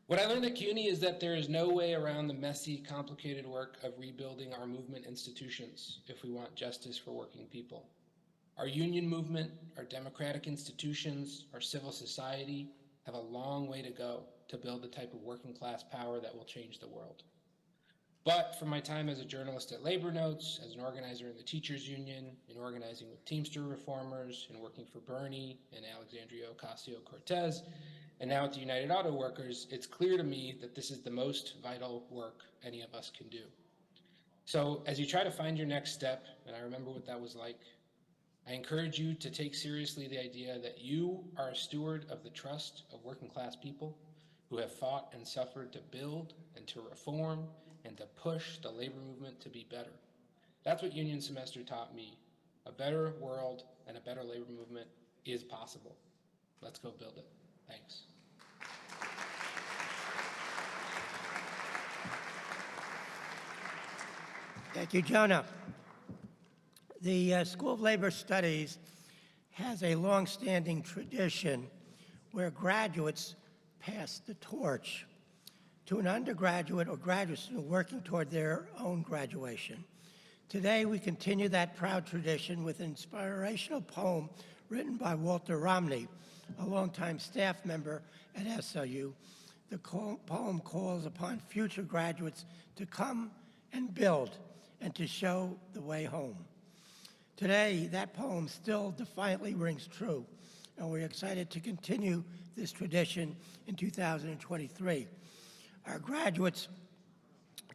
What I learned at CUNY is that there is no way around the messy, complicated work of rebuilding our movement institutions if we want justice for working people. Our union movement, our democratic institutions, our civil society have a long way to go to build the type of working class power that will change the world. But from my time as a journalist at Labor Notes, as an organizer in the Teachers Union, in organizing with Teamster reformers, in working for Bernie and Alexandria Ocasio-Cortez, and now at the United Auto Workers, it's clear to me that this is the most vital work any of us can do. So as you try to find your next step, and I remember what that was like, I encourage you to take seriously the idea that you are a steward of the trust of working class people who have fought and suffered to build and to reform and to push the labor movement to be better. That's what union semester taught me. A better world and a better labor movement is possible. Let's go build it. Thanks.
Thank you, Jonah. The School of Labor Studies has a long-standing tradition where graduates pass the torch to an undergraduate or graduate student working toward their own graduation. Today, we continue that proud tradition with an inspirational poem written by Walter Romney, a longtime staff member at SLU. The poem calls upon future graduates to come and build and to show the way home. Today, that poem still defiantly rings true, and we're excited to continue this tradition in 2023. Our graduates,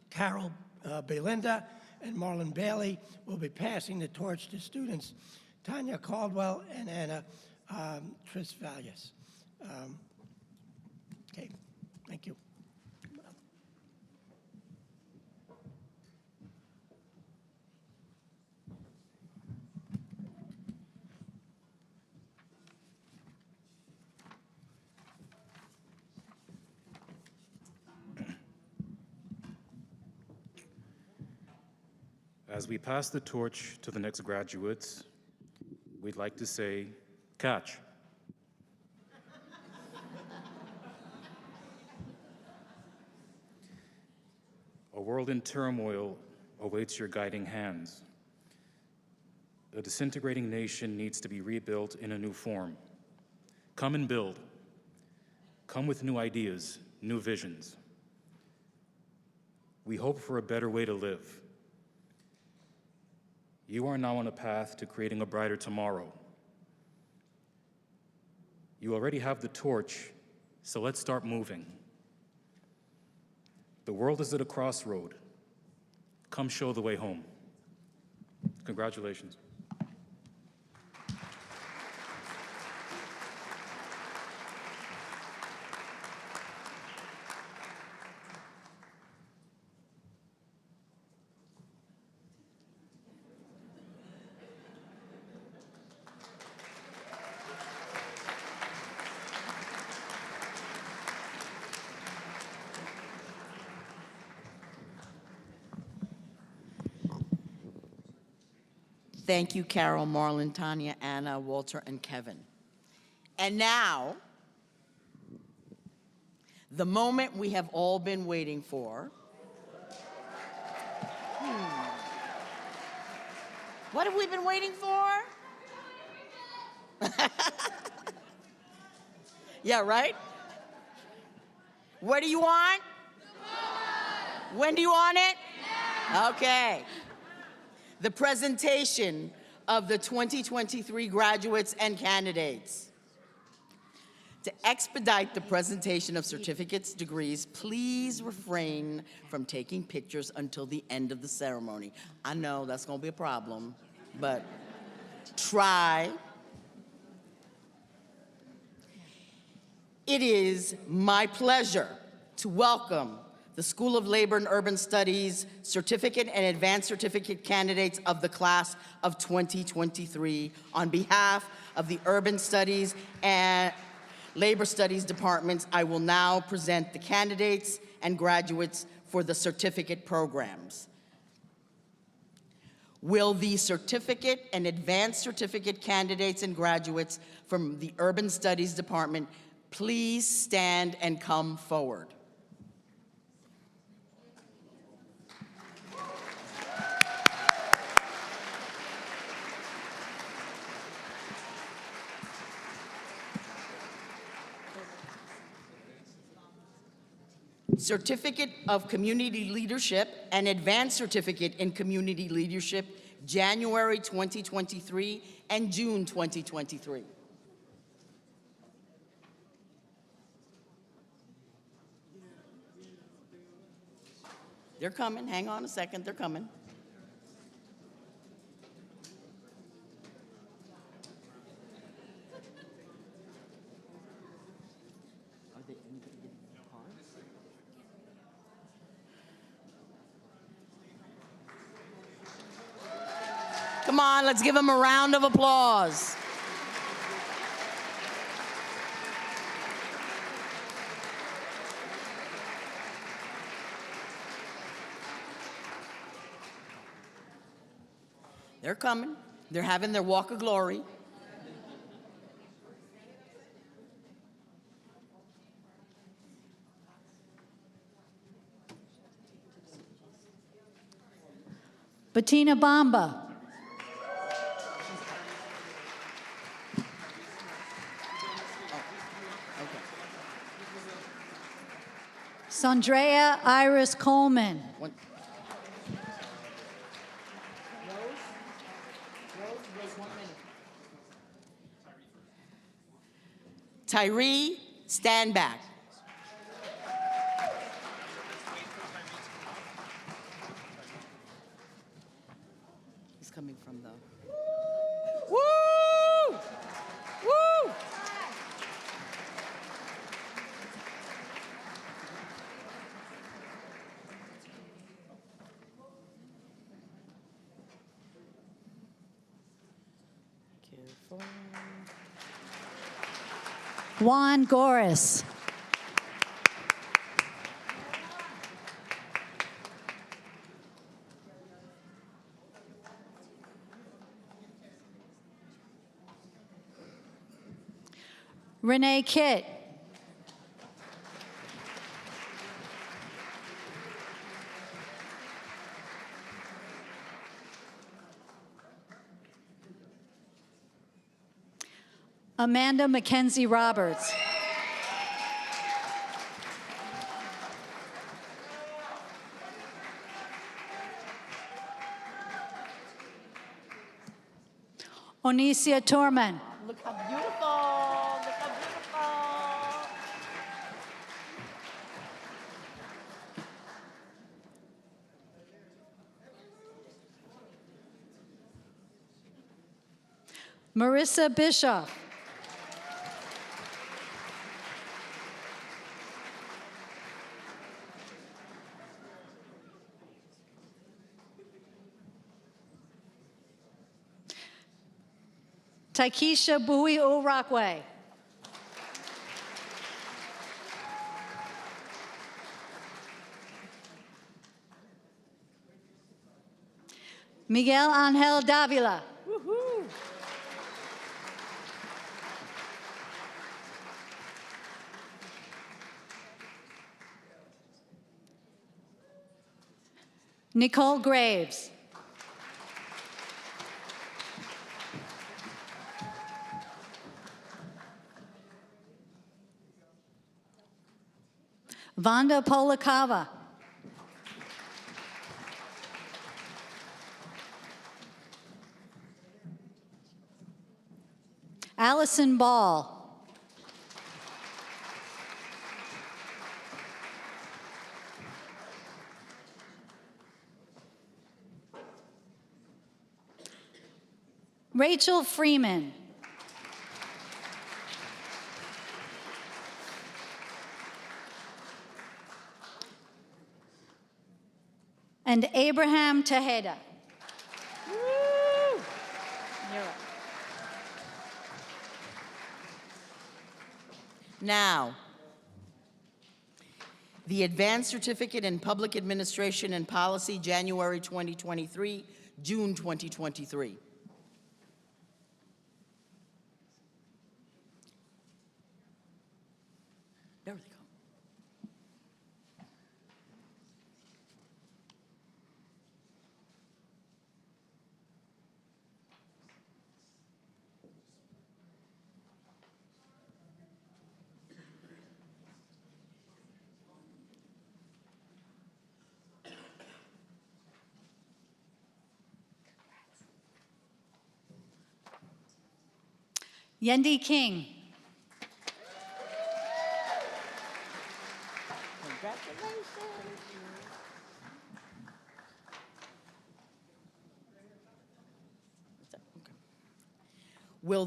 Carol Belinda and Marlon Bailey, will be passing the torch to students Tanya Caldwell and Anna Trisvalius. Okay, thank you.
As we pass the torch to the next graduates, we'd like to say, catch. A world in turmoil awaits your guiding hands. A disintegrating nation needs to be rebuilt in a new form. Come and build. Come with new ideas, new visions. We hope for a better way to live. You are now on a path to creating a brighter tomorrow. You already have the torch, so let's start moving. The world is at a crossroad. Come show the way home. Congratulations.
Thank you, Carol, Marlon, Tanya, Anna, Walter, and Kevin. And now, the moment we have all been waiting for. What have we been waiting for? Yeah, right? What do you want? When do you want it? Okay. The presentation of the 2023 graduates and candidates. To expedite the presentation of certificates, degrees, please refrain from taking pictures until the end of the ceremony. I know that's going to be a problem, but try. It is my pleasure to welcome the School of Labor and Urban Studies certificate and advanced certificate candidates of the class of 2023. On behalf of the Urban Studies and Labor Studies departments, I will now present the candidates and graduates for the certificate programs. Will the certificate and advanced certificate candidates and graduates from the Urban Studies department please stand and come forward? Certificate of Community Leadership and Advanced Certificate in Community Leadership, January 2023 and June 2023. They're coming, hang on a second, they're coming. Come on, let's give them a round of applause. They're coming. They're having their walk of glory.
Bettina Bamba. Sandrea Iris Coleman.
Tyree, stand back. He's coming from the... Woo! Woo! Careful.
Juan Goris. Renee Kitt. Amanda Mackenzie Roberts. Onicia Torman.
Look how beautiful. Look how beautiful.
Marissa Bischoff. Taikisha Bui O'Rockway. Miguel Angel Davila.
Woohoo.
Nicole Graves. Vanda Polakava. Allison Ball. Rachel Freeman. And Abraham Tejeda.
Woo. You're up. Now, the Advanced Certificate in Public Administration and Policy, January 2023, June 2023. There we go.
Yendi King.
Congratulations. Okay. Will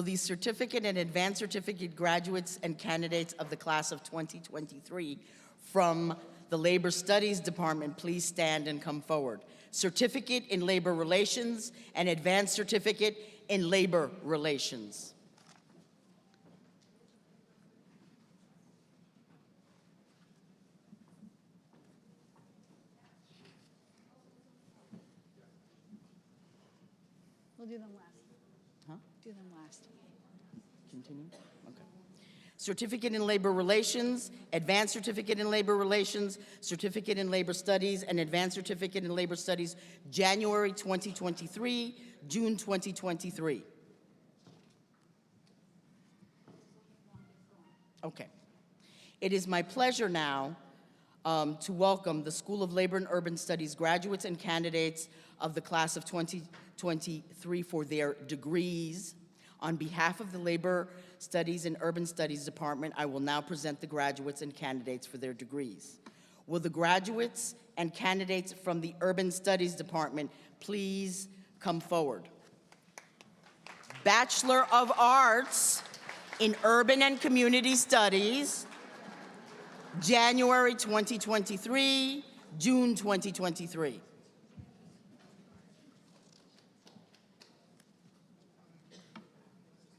the certificate and advanced certificate graduates and candidates of the class of 2023 from the Labor Studies Department please stand and come forward? Certificate in Labor Relations and Advanced Certificate in Labor Relations.
We'll do them last.
Huh?
Do them last.
Continue? Okay. Certificate in Labor Relations, Advanced Certificate in Labor Relations, Certificate in Labor Studies, and Advanced Certificate in Labor Studies, January 2023, June 2023. Okay. It is my pleasure now to welcome the School of Labor and Urban Studies graduates and candidates of the class of 2023 for their degrees. On behalf of the Labor Studies and Urban Studies Department, I will now present the graduates and candidates for their degrees. Will the graduates and candidates from the Urban Studies Department please come forward? Bachelor of Arts in Urban and Community Studies, January 2023, June 2023.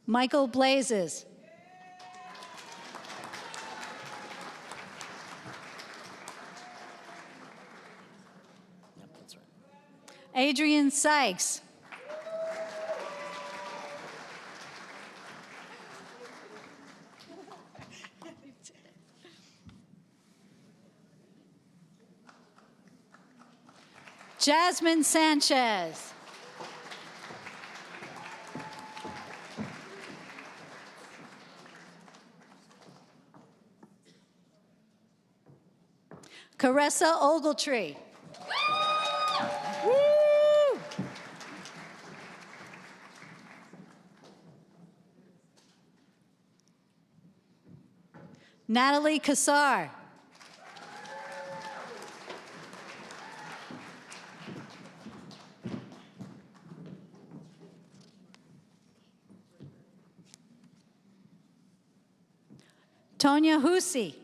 Michael Blazes.
Yep, that's right.
Adrian Sykes. Jasmine Sanchez. Caressa Ogletree.
Woo!
Natalie Kassar. Tonya Husi.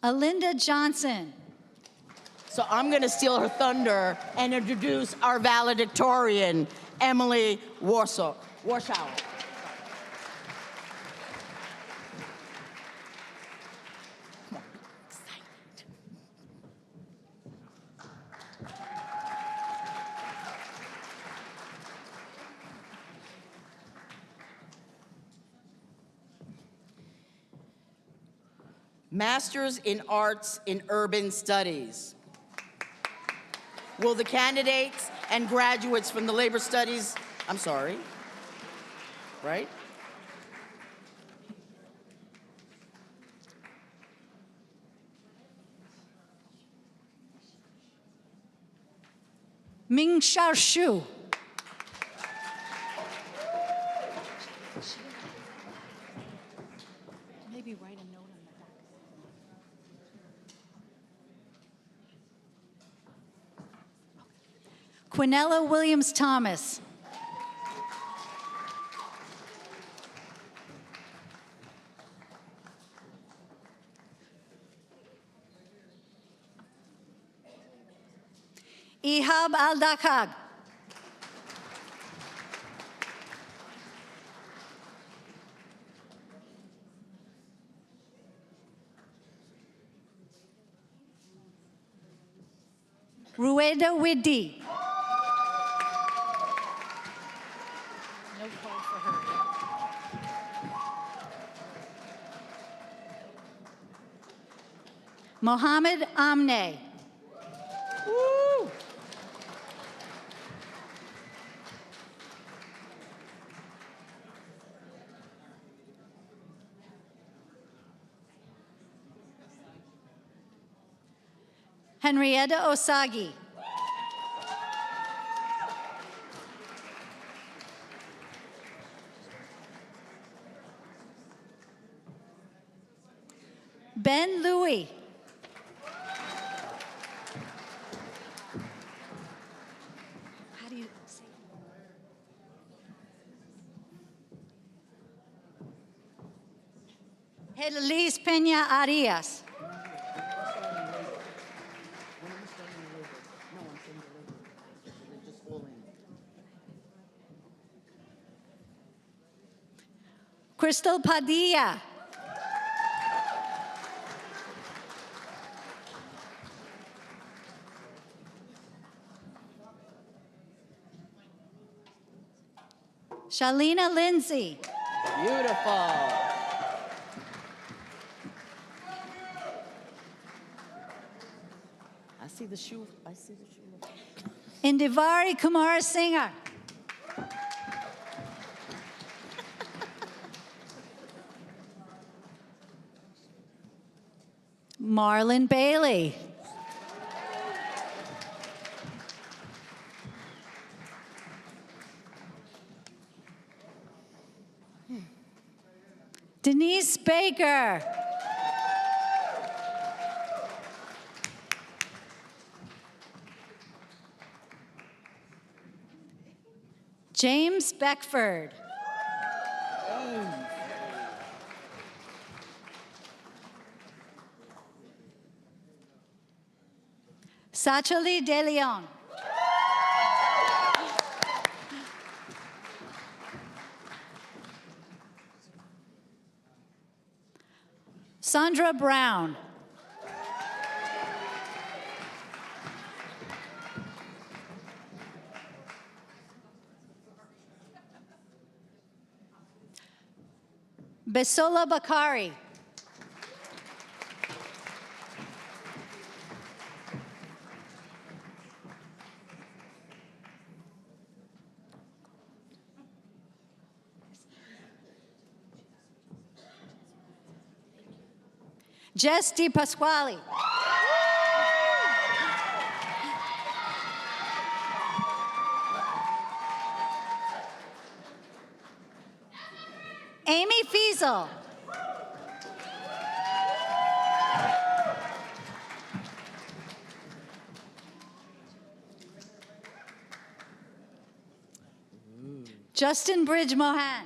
Alinda Johnson.
So I'm going to steal her thunder and introduce our valedictorian, Emily Warschauer. Masters in Arts in Urban Studies. Will the candidates and graduates from the Labor Studies, right?
Ming Xiao Shu. Maybe write a note on the back. Quinella Williams Thomas. Ihab Al-Dakhag. Rueda Widdi. No call for her. Mohammed Amne. Woo! Henrietta Osagi. Ben Louie. How do you say it? Elise Peña Arias. Crystal Padilla. Shalina Lindsay.
Beautiful. I see the shoe.
Indivari Kumar Singer. Marlon Bailey. Denise Baker. James Beckford. Sachali De Leon. Sandra Brown. Besola Bakari. Jess Di Pasquale. Fiesel. Justin Bridge Mohan.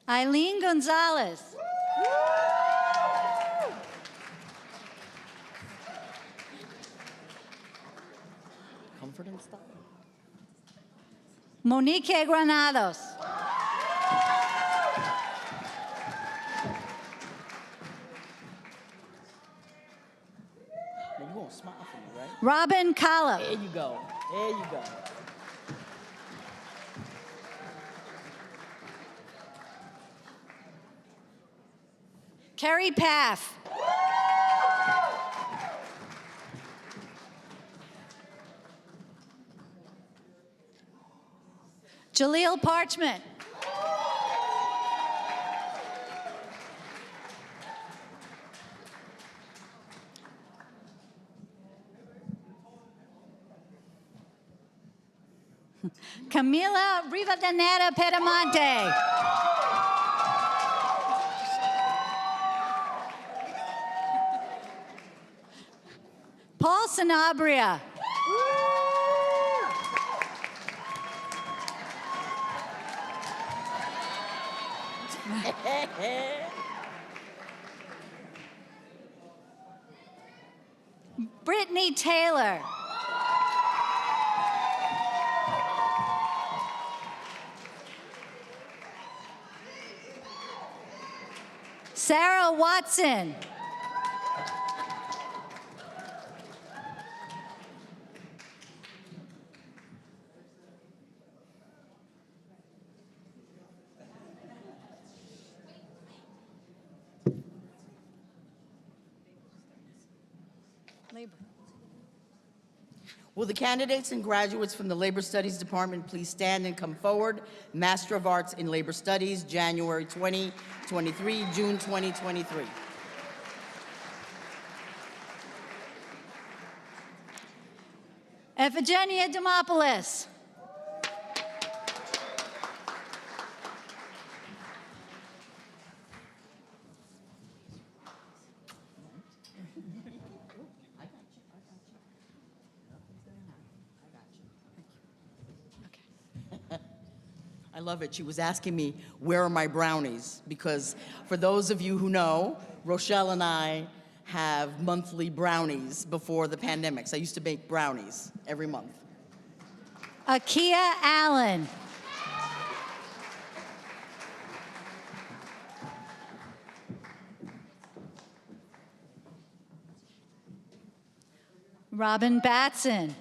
Eileen Gonzalez.
Comfort and stuff.
Monique Granados.
You're gonna smile for me, right?
Robin Collop.
There you go. There you go.
Carrie Paff. Jaleel Parchment. Camila Rivadeneira Pedamonte. Paul Sanabria. Brittany Taylor. Sarah Watson.
Will the candidates and graduates from the Labor Studies Department please stand and come forward? Master of Arts in Labor Studies, January 2023, June 2023.
Ephigenia Demopoulos.
I love it. She was asking me, where are my brownies? Because for those of you who know, Rochelle and I have monthly brownies before the pandemic. So I used to bake brownies every month.
Akia Allen. Robin Batson.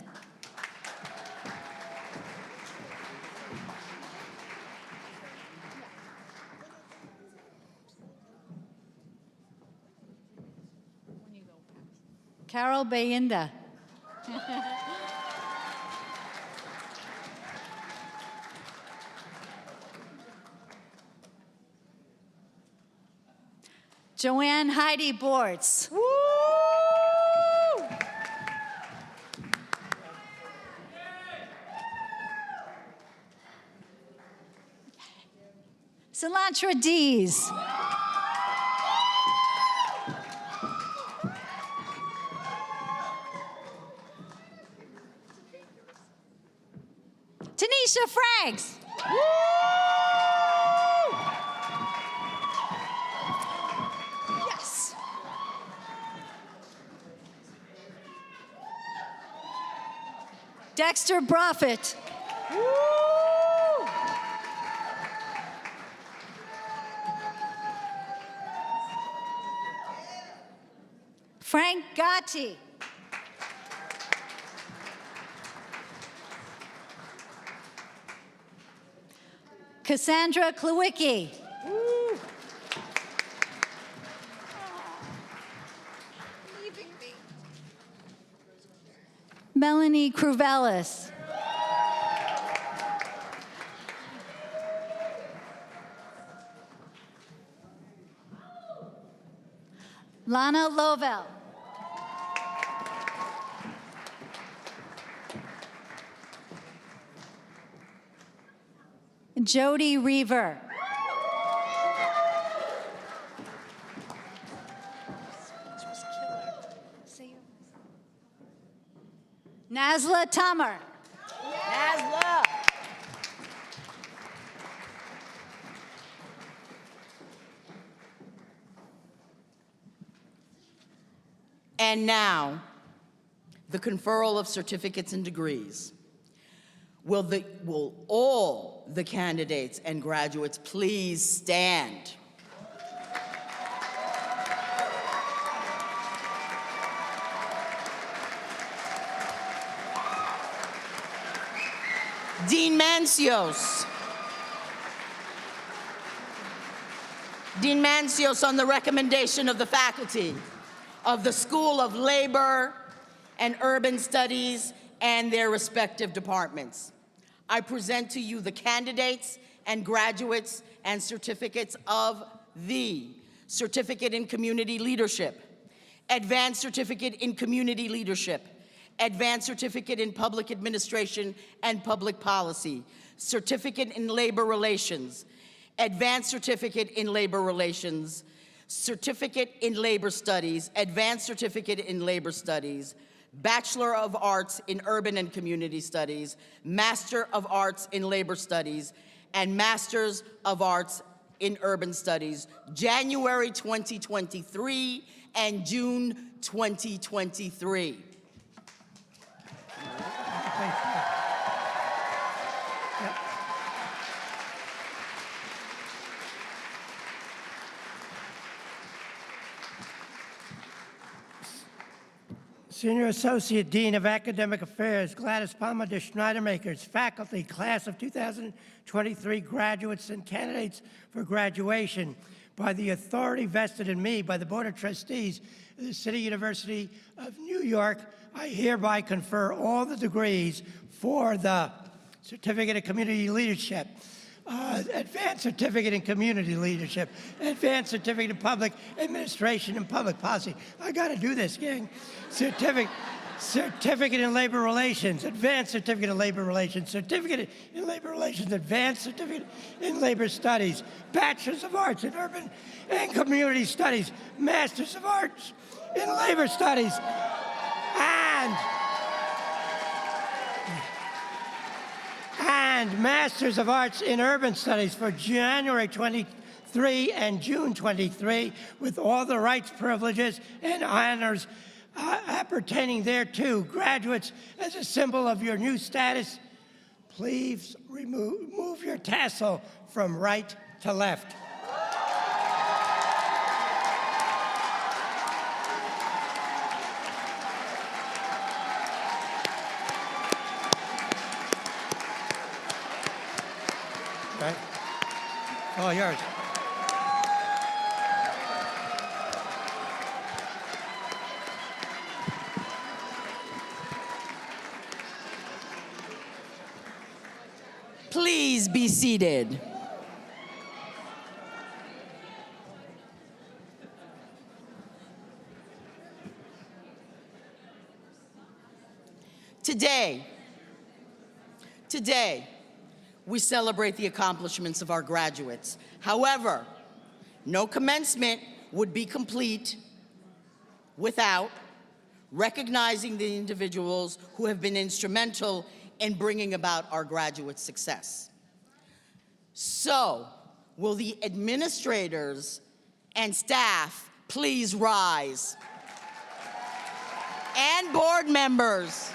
Carol Bayinda. Joanne Heidi Bortz. Cilantro Dees. Tanisha Franks. Yes. Dexter Prophet. Frank Gotti. Cassandra Klewicki. Melanie Cruvelis. Lana Lovell. Jody Reaver. Nazla Tamer.
Nazla. And now, the conferral of certificates and degrees. Will all the candidates and graduates please stand? Dean Mancios. Dean Mancios, on the recommendation of the faculty of the School of Labor and Urban Studies and their respective departments, I present to you the candidates and graduates and certificates of the Certificate in Community Leadership, Advanced Certificate in Community Leadership, Advanced Certificate in Public Administration and Public Policy, Certificate in Labor Relations, Advanced Certificate in Labor Relations, Certificate in Labor Studies, Advanced Certificate in Labor Studies, Bachelor of Arts in Urban and Community Studies, Master of Arts in Labor Studies, and Masters of Arts in Urban Studies, January 2023 and June 2023.
Senior Associate Dean of Academic Affairs, Gladys Palmer de Schneidermakers, faculty, class of 2023 graduates and candidates for graduation. By the authority vested in me by the Board of Trustees of the City University of New York, I hereby confer all the degrees for the Certificate of Community Leadership, Advanced Certificate in Community Leadership, Advanced Certificate in Public Administration and Public Policy. I got to do this, gang. Certificate in Labor Relations, Advanced Certificate in Labor Relations, Certificate in Labor Relations, Advanced Certificate in Labor Studies, Bachelors of Arts in Urban and Community Studies, Masters of Arts in Labor Studies, and Masters of Arts in Urban Studies for January 23 and June 23, with all the rights, privileges, and honors appertaining thereto. Graduates, as a symbol of your new status, please move your tassel from right to left. Right? All yours.
Please be seated. Today, we celebrate the accomplishments of our graduates. However, no commencement would be complete without recognizing the individuals who have been instrumental in bringing about our graduate success. So, will the administrators and staff please rise? And board members,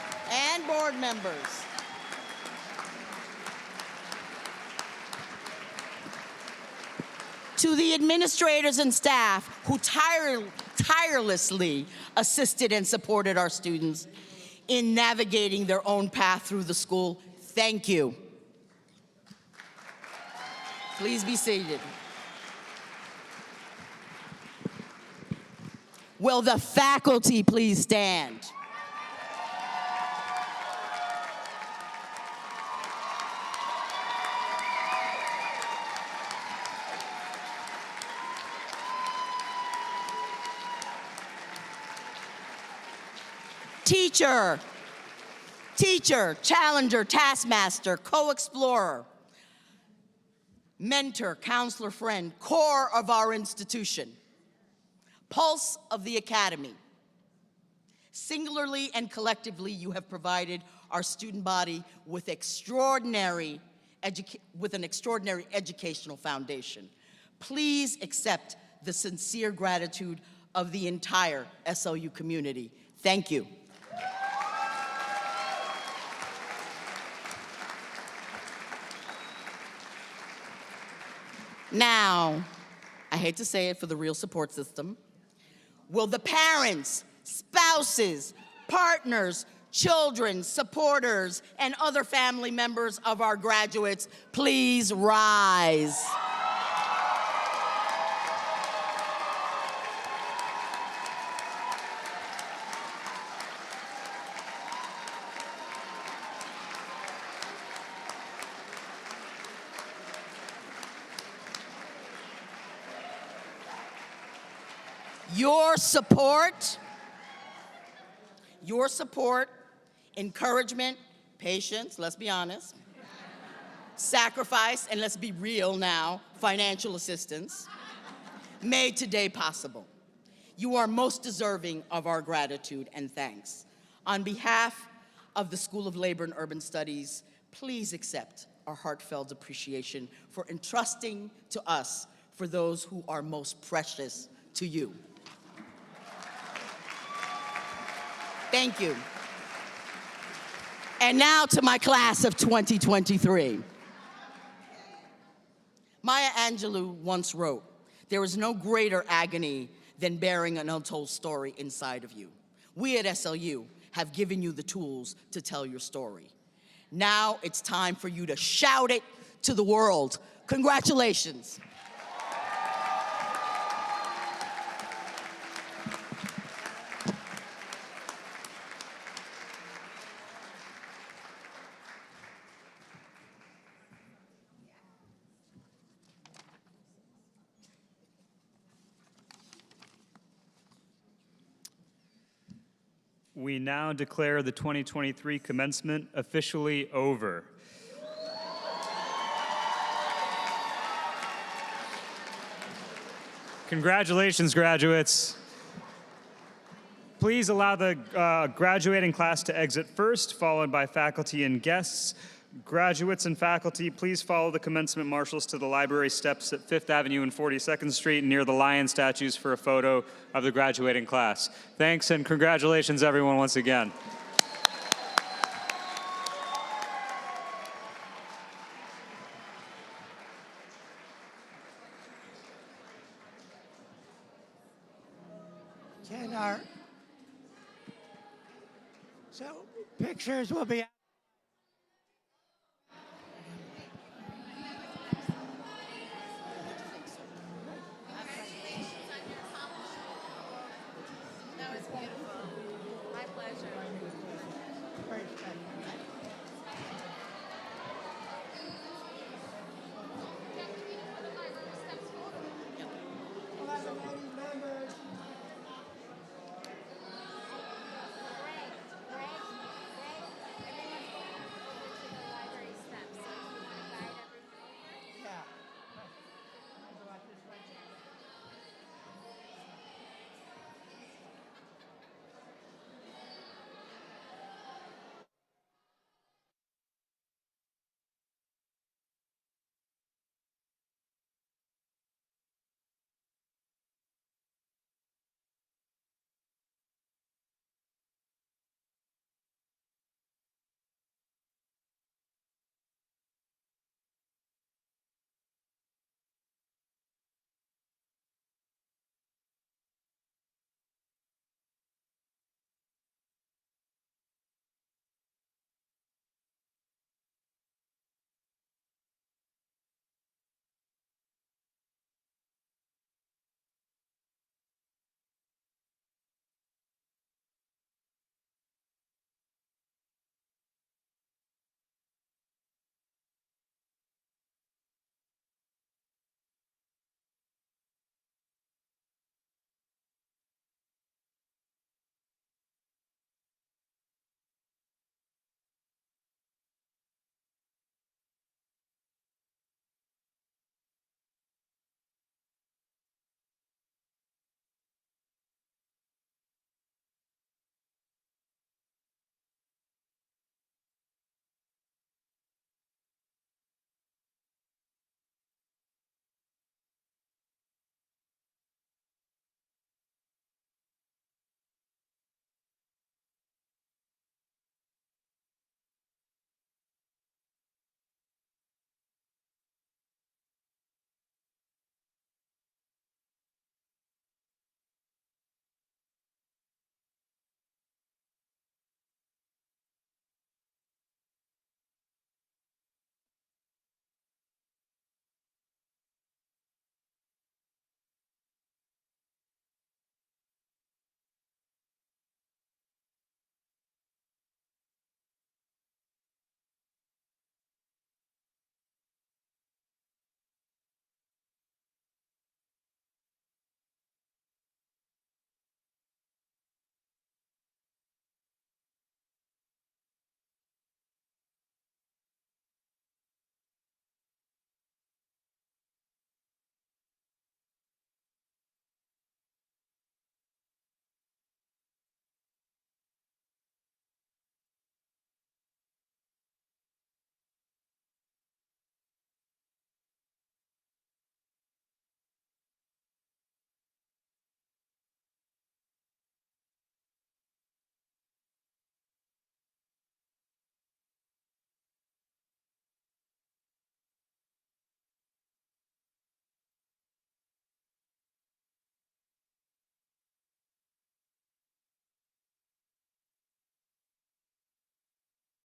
To the administrators and staff who tirelessly assisted and supported our students in navigating their own path through the school, thank you. Please be seated. Will the faculty please stand? Teacher, challenger, taskmaster, co-explorer, mentor, counselor, friend, core of our institution, pulse of the academy. Singularly and collectively, you have provided our student body with an extraordinary educational foundation. Please accept the sincere gratitude of the entire SLU community. Thank you. Now, I hate to say it for the real support system, will the parents, spouses, partners, children, supporters, and other family members of our graduates please rise? Your support, encouragement, patience, let's be honest, sacrifice, and let's be real now, financial assistance, made today possible. You are most deserving of our gratitude and thanks. On behalf of the School of Labor and Urban Studies, please accept our heartfelt appreciation for entrusting to us for those who are most precious to you. Thank you. And now to my class of 2023. Maya Angelou once wrote, "There is no greater agony than bearing an untold story inside of you." We at SLU have given you the tools to tell your story. Now it's time for you to shout it to the world. Congratulations.
We now declare the 2023 commencement officially over. Congratulations, graduates. Please allow the graduating class to exit first, followed by faculty and guests. Graduates and faculty, please follow the commencement marshals to the library steps at 5th Avenue and 42nd Street near the lion statues for a photo of the graduating class. Thanks and congratulations, everyone, once again.
So pictures will be.
That was beautiful. My pleasure.
Great.